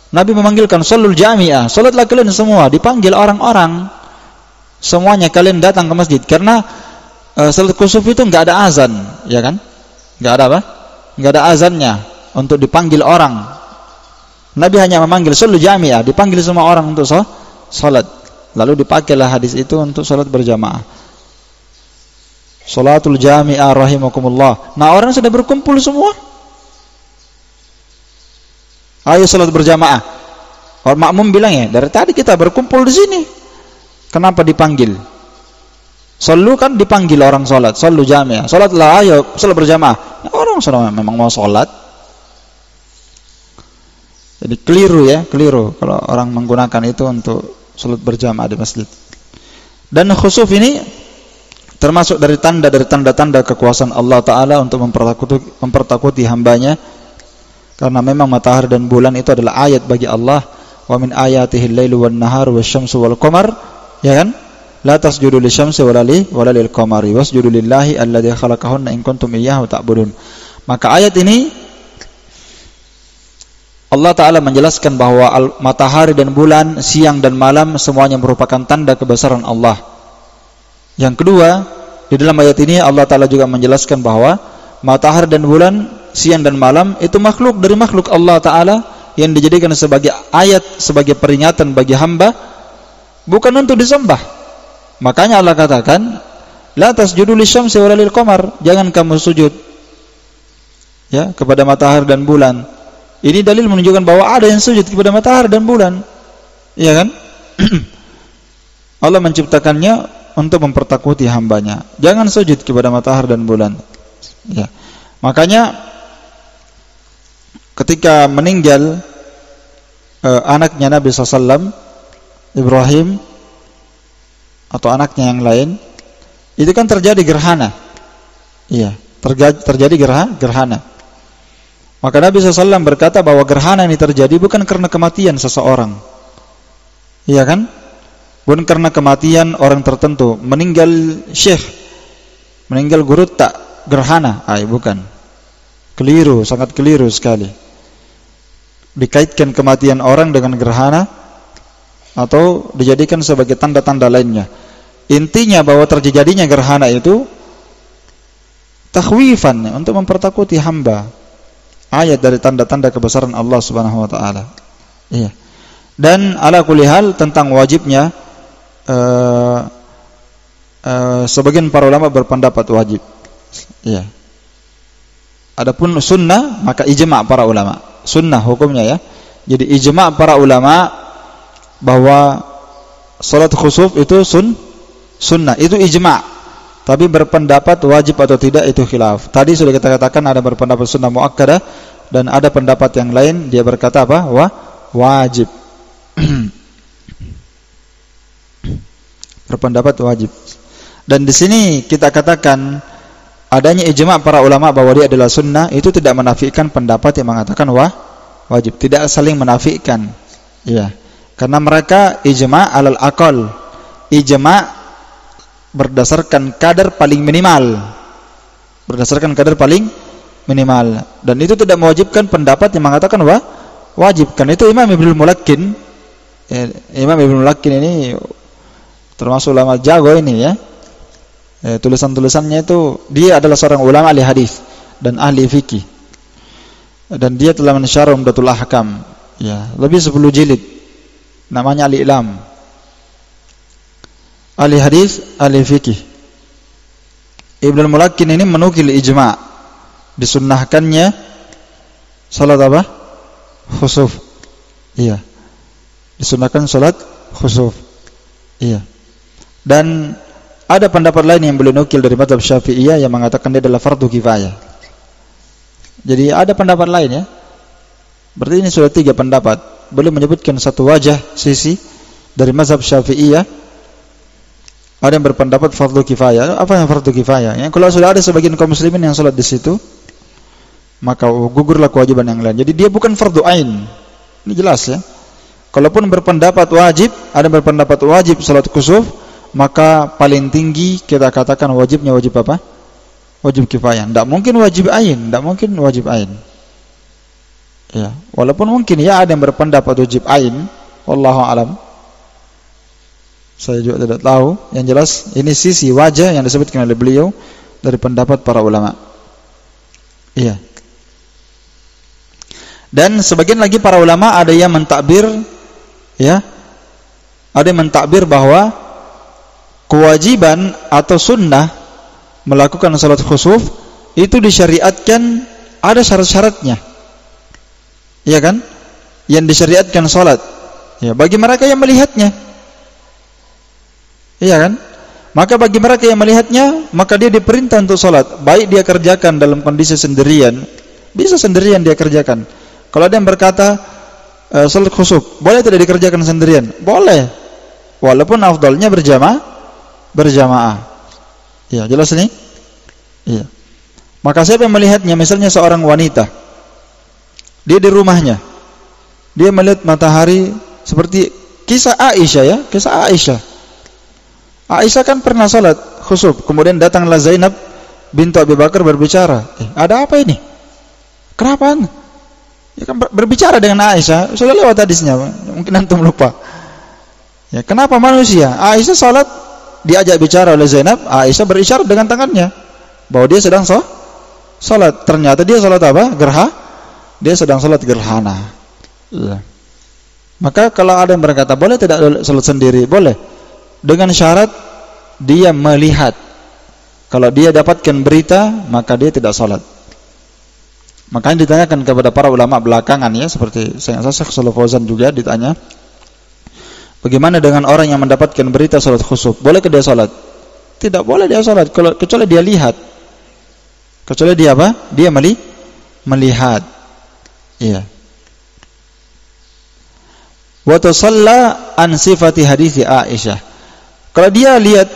Nabi memanggilkan salul jami'ah, salatlah kalian semua, dipanggil orang-orang, semuanya kalian datang ke masjid. Karena salat khusuf itu enggak ada azan, ya kan? Enggak ada apa? Enggak ada azannya untuk dipanggil orang. Nabi hanya memanggil salul jami'ah, dipanggil semua orang untuk salat. Lalu dipakailah hadis itu untuk salat berjamaah. Salatul jami'ah rahimakumullah. Nah, orang sudah berkumpul semua. Ayo salat berjamaah. Orang makmum bilang ya, dari tadi kita berkumpul di sini. Kenapa dipanggil? Sallu kan dipanggil orang salat, sallu jami'ah. Salatlah, ayo salat berjamaah. Nah, orang sudah memang mau salat. Jadi keliru ya, keliru kalau orang menggunakan itu untuk salat berjamaah di masjid. Dan khusuf ini termasuk dari tanda-tanda kekuasaan Allah Ta'ala untuk mempertakuti hambanya. Karena memang matahari dan bulan itu adalah ayat bagi Allah. Wa min ayatihi al-lailu wan-naharu wasyamsu wal-qamar. Ya kan? La tasjudu lisyamsi wala lil qamari wasjudu lillahi alladzi khalaqahunna in kuntum iyyahu ta'budun. Maka ayat ini Allah Ta'ala menjelaskan bahwa matahari dan bulan, siang dan malam semuanya merupakan tanda kebesaran Allah. Yang kedua, di dalam ayat ini Allah Ta'ala juga menjelaskan bahwa matahari dan bulan, siang dan malam itu makhluk dari makhluk Allah Ta'ala yang dijadikan sebagai ayat, sebagai peringatan bagi hamba, bukan untuk disembah. Makanya Allah katakan, la tasjudu lisyamsi wala lil qamar, jangan kamu sujud ya kepada matahari dan bulan. Ini dalil menunjukkan bahwa ada yang sujud kepada matahari dan bulan. Iya kan? Allah menciptakannya untuk mempertakuti hambanya. Jangan sujud kepada matahari dan bulan. Ya. Makanya ketika meninggal anaknya Nabi SAW, Ibrahim atau anaknya yang lain, itu kan terjadi gerhana. Iya, terjadi gerhana. Maka Nabi SAW berkata bahwa gerhana ini terjadi bukan karena kematian seseorang. Iya kan? Bukan karena kematian orang tertentu, meninggal syekh, meninggal guru tak gerhana. Bukan. Keliru, sangat keliru sekali. Dikaitkan kematian orang dengan gerhana atau dijadikan sebagai tanda-tanda lainnya. Intinya bahwa terjadinya gerhana itu takhwifan, untuk mempertakuti hamba. Ayat dari tanda-tanda kebesaran Allah Subhanahu wa taala. Iya. Dan ala kulli hal tentang wajibnya sebagian para ulama berpendapat wajib. Iya. Adapun sunnah maka ijma' para ulama. Sunnah hukumnya ya. Jadi ijma' para ulama bahwa salat khusuf itu sunnah, itu ijma'. Tapi berpendapat wajib atau tidak itu khilaf. Tadi sudah kita katakan ada berpendapat sunnah muakkadah dan ada pendapat yang lain dia berkata apa? Wajib. Berpendapat wajib. Dan di sini kita katakan adanya ijma' para ulama bahwa dia adalah sunnah itu tidak menafikan pendapat yang mengatakan wajib, tidak saling menafikan. Iya. Karena mereka ijma' alal aqal. Ijma' berdasarkan kadar paling minimal. Berdasarkan kadar paling minimal. Dan itu tidak mewajibkan pendapat yang mengatakan wajib. Karena itu Imam Ibnul Mulakkin, Imam Ibnul Mulakkin ini termasuk ulama jago ini ya. Tulisan-tulisannya itu dia adalah seorang ulama ahli hadis dan ahli fikih. Dan dia telah mensyarah Umdatul Ahkam ya, lebih 10 jilid. Namanya Al-I'lam. Ahli hadis, ahli fikih. Ibnul Mulakkin ini menukil ijma' disunnahkannya salat apa? Khusuf. Iya. Disunnahkan salat khusuf. Iya. Dan ada pendapat lain yang beliau nukil dari mazhab Syafi'iyah yang mengatakan dia adalah fardu kifayah. Jadi ada pendapat lain ya. Berarti ini sudah 3 pendapat. Beliau menyebutkan satu wajah sisi dari mazhab Syafi'iyah. Ada yang berpendapat fardu kifayah. Apa yang fardu kifayah? Ya, kalau sudah ada sebagian kaum muslimin yang salat di situ, maka gugurlah kewajiban yang lain. Jadi dia bukan fardu ain. Ini jelas ya. Kalaupun berpendapat wajib, ada yang berpendapat wajib salat khusuf, maka paling tinggi kita katakan wajibnya wajib apa? Wajib kifayah. Tidak mungkin wajib ain, tidak mungkin wajib ain. Ya, walaupun mungkin ya ada yang berpendapat wajib ain, wallahu alam. Saya juga tidak tahu. Yang jelas ini sisi wajah yang disebutkan oleh beliau dari pendapat para ulama. Iya. Dan sebagian lagi para ulama ada yang mentakbir ya. Ada yang mentakbir bahwa kewajiban atau sunnah melakukan salat khusuf itu disyariatkan ada syarat-syaratnya. Iya kan? Yang disyariatkan salat. Ya, bagi mereka yang melihatnya. Iya kan? Maka bagi mereka yang melihatnya, maka dia diperintah untuk salat. Baik dia kerjakan dalam kondisi sendirian, bisa sendirian dia kerjakan. Kalau ada yang berkata salat khusuf, boleh tidak dikerjakan sendirian? Boleh. Walaupun afdalnya berjamaah. Iya, jelas ini? Iya. Maka siapa yang melihatnya, misalnya seorang wanita, dia di rumahnya, dia melihat matahari seperti kisah Aisyah ya, kisah Aisyah. Aisyah kan pernah salat khusuf, kemudian datanglah Zainab bintu Abi Bakar berbicara, ada apa ini? Kenapa? Ya kan berbicara dengan Aisyah, sudah lewat hadisnya, mungkin antum lupa. Ya, kenapa manusia? Aisyah salat, diajak bicara oleh Zainab, Aisyah berisyarat dengan tangannya bahwa dia sedang salat. Ternyata dia salat apa? Dia sedang salat gerhana. Ya. Maka kalau ada yang berkata boleh tidak salat sendiri, boleh. Dengan syarat dia melihat. Kalau dia dapatkan berita, maka dia tidak salat. Makanya ditanyakan kepada para ulama belakangan ya, seperti Syekh Shalih Fauzan juga ditanya, bagaimana dengan orang yang mendapatkan berita salat khusuf? Bolehkah dia salat? Tidak boleh dia salat kecuali dia lihat. Kecuali dia apa? Dia melihat. Iya. Wa tasalla an sifati hadits Aisyah. Kalau dia lihat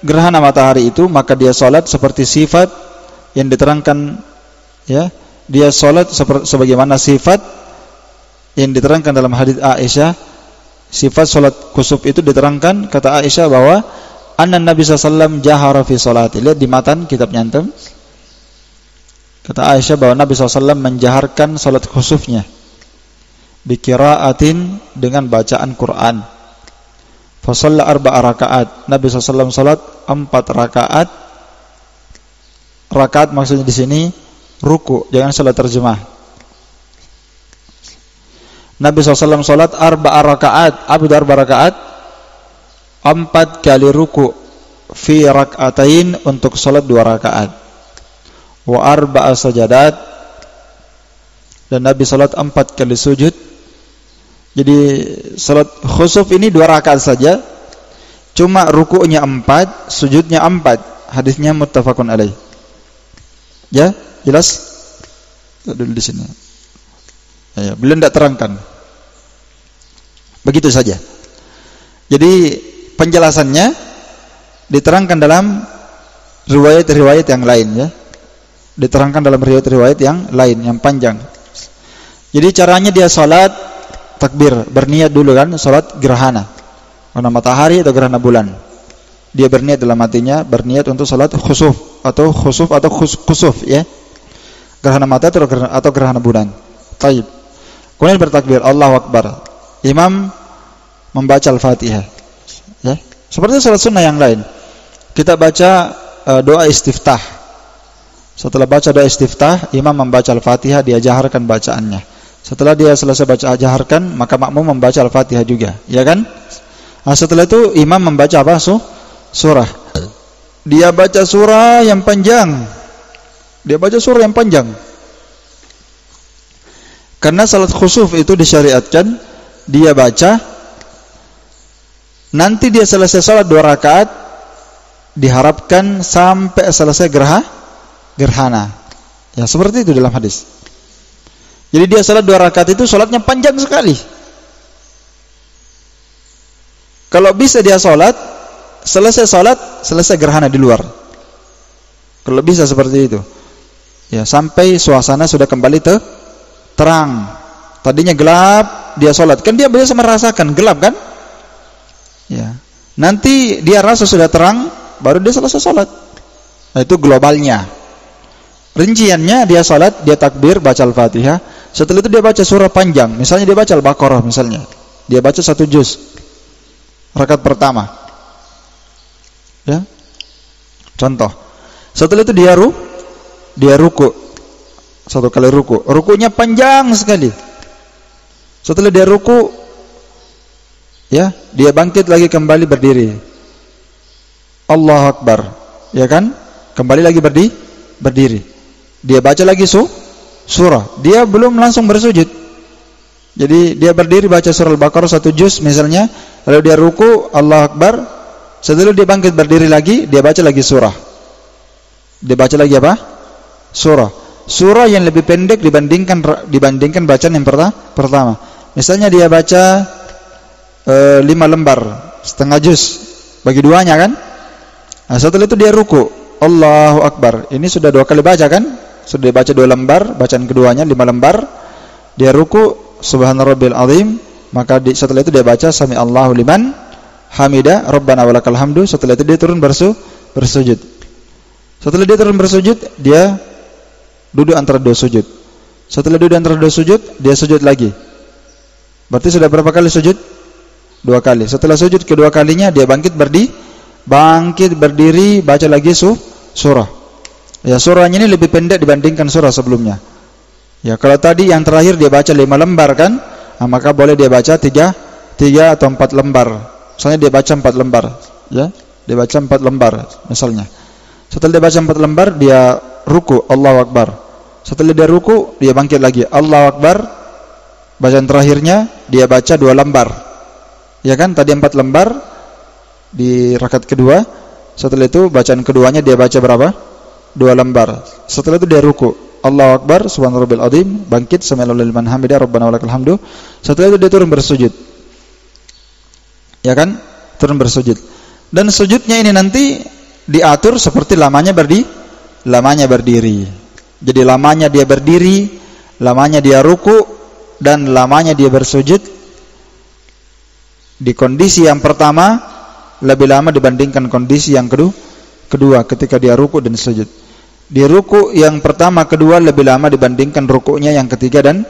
gerhana matahari itu, maka dia salat seperti sifat yang diterangkan ya. Dia salat sebagaimana sifat yang diterangkan dalam hadis Aisyah. Sifat salat khusuf itu diterangkan, kata Aisyah bahwa anna Nabi sallallahu alaihi wasallam jahara fi salati. Lihat di matan kitabnya antum. Kata Aisyah bahwa Nabi sallallahu alaihi wasallam menjaharkan salat khusufnya bi qiraatin, dengan bacaan Quran. Fa shalla 4 rakaat. Nabi sallallahu alaihi wasallam salat 4 rakaat. Rakaat maksudnya di sini ruku, jangan salah terjemah. Nabi SAW salat 4 rakaat. Apa itu 4 rakaat? 4 kali ruku fi rakaatain, untuk salat 2 rakaat. Wa 4 sajadat, dan Nabi salat 4 kali sujud. Jadi salat khusuf ini 2 rakaat saja, cuma ruku'nya 4, sujudnya 4. Hadisnya muttafaqun alaih. Ya, jelas? Dulu di sini. Ya, beliau tidak terangkan. Begitu saja. Jadi penjelasannya diterangkan dalam riwayat-riwayat yang lain ya. Diterangkan dalam riwayat-riwayat yang lain yang panjang. Jadi caranya dia salat takbir, berniat dulu kan, salat gerhana. Gerhana matahari atau gerhana bulan. Dia berniat dalam hatinya, berniat untuk salat khusuf atau khusuf ya. Gerhana matahari atau gerhana bulan. Taib. Kemudian bertakbir, Allahu Akbar. Imam membaca Al-Fatihah. Ya. Seperti salat sunnah yang lain. Kita baca doa istiftah. Setelah baca doa istiftah, imam membaca Al-Fatihah, dia jaharkan bacaannya. Setelah dia selesai baca jaharkan, maka makmum membaca Al-Fatihah juga, ya kan? Nah, setelah itu imam membaca apa? Surah. Dia baca surah yang panjang. Karena salat khusuf itu disyariatkan dia baca, nanti dia selesai salat 2 rakaat, diharapkan sampai selesai gerhana. Ya, seperti itu dalam hadis. Jadi dia salat 2 rakaat itu salatnya panjang sekali. Kalau bisa dia salat, selesai gerhana di luar. Kalau bisa seperti itu. Ya, sampai suasana sudah kembali terang. Tadinya gelap, dia salat. Kan dia biasa merasakan gelap kan? Ya. Nanti dia rasa sudah terang, baru dia selesai salat. Nah, itu globalnya. Rinciannya dia salat, dia takbir, baca Al-Fatihah. Setelah itu dia baca surah panjang. Misalnya dia baca Al-Baqarah misalnya. Dia baca 1 juz. Rakaat pertama. Ya. Contoh. Setelah itu dia ruku. 1 kali ruku. Rukunya panjang sekali. Setelah dia ruku, ya, dia bangkit lagi kembali berdiri. Allahu Akbar. Ya kan? Kembali lagi berdiri. Dia baca lagi surah. Dia belum langsung bersujud. Jadi dia berdiri baca surah Al-Baqarah 1 juz misalnya, lalu dia ruku, Allahu Akbar. Setelah dia bangkit berdiri lagi, dia baca lagi surah. Dia baca lagi apa? Surah yang lebih pendek dibandingkan bacaan yang pertama. Misalnya dia baca 5 lembar, setengah juz, bagi 2-nya kan? Nah, setelah itu dia ruku, Allahu Akbar. Ini sudah 2 kali baca kan? Sudah dibaca 2 lembar, bacaan keduanya 5 lembar. Dia ruku, Subhanarabbiyal azim. Maka setelah itu dia baca Sami Allahu liman hamidah, Rabbana walakal hamdu. Setelah itu dia turun bersujud. Setelah dia turun bersujud, dia duduk antara 2 sujud. Setelah duduk antara dua sujud, dia sujud lagi. Berarti sudah berapa kali sujud? 2 kali. Setelah sujud kedua kalinya dia bangkit berdiri, baca lagi surah. Ya, surahnya ini lebih pendek dibandingkan surah sebelumnya. Ya, kalau tadi yang terakhir dia baca 5 lembar kan, maka boleh dia baca 3 atau 4 lembar. Misalnya dia baca 4 lembar, ya. Dia baca 4 lembar misalnya. Setelah dia baca 4 lembar, dia ruku, Allahu Akbar. Setelah dia ruku, dia bangkit lagi, Allahu Akbar. Bacaan terakhirnya dia baca 2 lembar. Ya kan, tadi 4 lembar di rakaat kedua. Setelah itu bacaan keduanya dia baca berapa? 2 lembar. Setelah itu dia ruku, Allahu Akbar, subhanarabbil azim, bangkit, sami'allahu liman hamidah, rabbana walakal hamdu. Setelah itu dia turun bersujud. Ya kan? Turun bersujud. Dan sujudnya ini nanti diatur seperti lamanya berdiri. Jadi lamanya dia berdiri, lamanya dia ruku, dan lamanya dia bersujud. Di kondisi yang pertama lebih lama dibandingkan kondisi yang kedua ketika dia ruku dan sujud. Di ruku yang pertama kedua lebih lama dibandingkan rukunya yang ketiga dan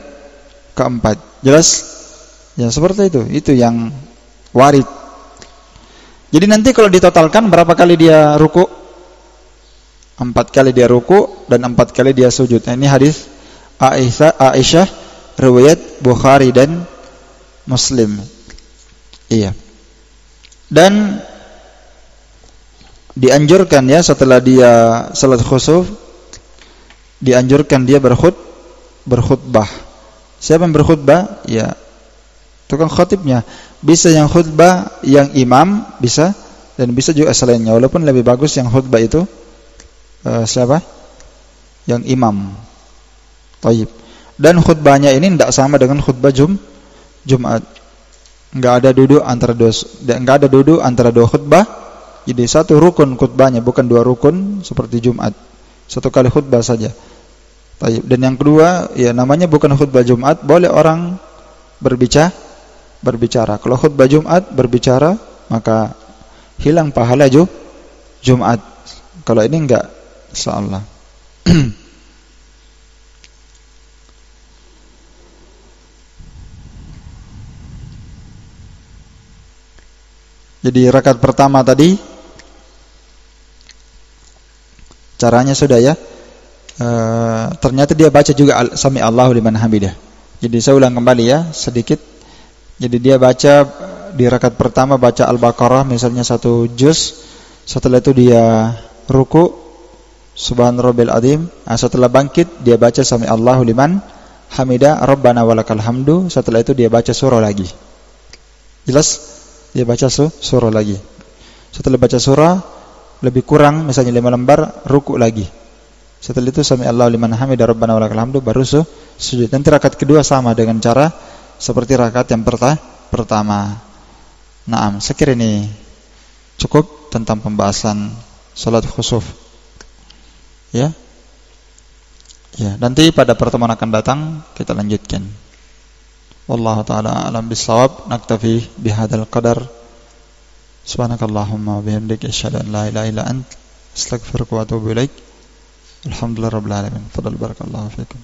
keempat. Jelas? Ya seperti itu. Itu yang warid. Jadi nanti kalau ditotalkan berapa kali dia ruku? 4 kali dia ruku dan 4 kali dia sujud. Nah, ini hadis Aisyah riwayat Bukhari dan Muslim. Iya. Dan dianjurkan ya setelah dia salat khusuf, dianjurkan dia berkhutbah. Siapa yang berkhutbah? Ya, tukang khatibnya. Bisa yang khutbah yang imam, bisa, dan bisa juga selainnya. Walaupun lebih bagus yang khutbah itu siapa? Yang imam. Taib. Dan khutbahnya ini tidak sama dengan khutbah Jumat. Enggak ada duduk antara dua khutbah. Jadi satu rukun khutbahnya, bukan 2 rukun seperti Jumat. 1 kali khutbah saja. Taib. Dan yang kedua, ya namanya bukan khutbah Jumat, boleh orang berbicara. Kalau khutbah Jumat berbicara, maka hilang pahala Jumat. Kalau ini enggak, insyaallah. Jadi rakaat pertama tadi caranya sudah ya. Ternyata dia baca juga Sami Allahu liman hamidah. Jadi saya ulang kembali ya sedikit. Jadi dia baca di rakaat pertama baca Al-Baqarah misalnya 1 juz. Setelah itu dia ruku subhanarabbil azim. Setelah bangkit dia baca Sami Allahu liman hamidah, rabbana walakal hamdu. Setelah itu dia baca surah lagi. Jelas? Dia baca surah lagi. Setelah baca surah lebih kurang misalnya 5 lembar, ruku lagi. Setelah itu sami Allahu liman hamidah rabbana walakal hamdu, baru sujud. Nanti rakaat kedua sama dengan cara seperti rakaat yang pertama. Naam, sekira ini cukup tentang pembahasan salat khusuf. Ya. Ya, nanti pada pertemuan akan datang kita lanjutkan. Wallahu ta'ala a'lam bis-shawab. Naktafi bihadzal qadar. Subhanakallahumma wa bihamdika asyhadu an la ilaha illa anta astaghfiruka wa atubu ilaik. Alhamdulillahirabbil alamin. Fadal barakallahu fikum.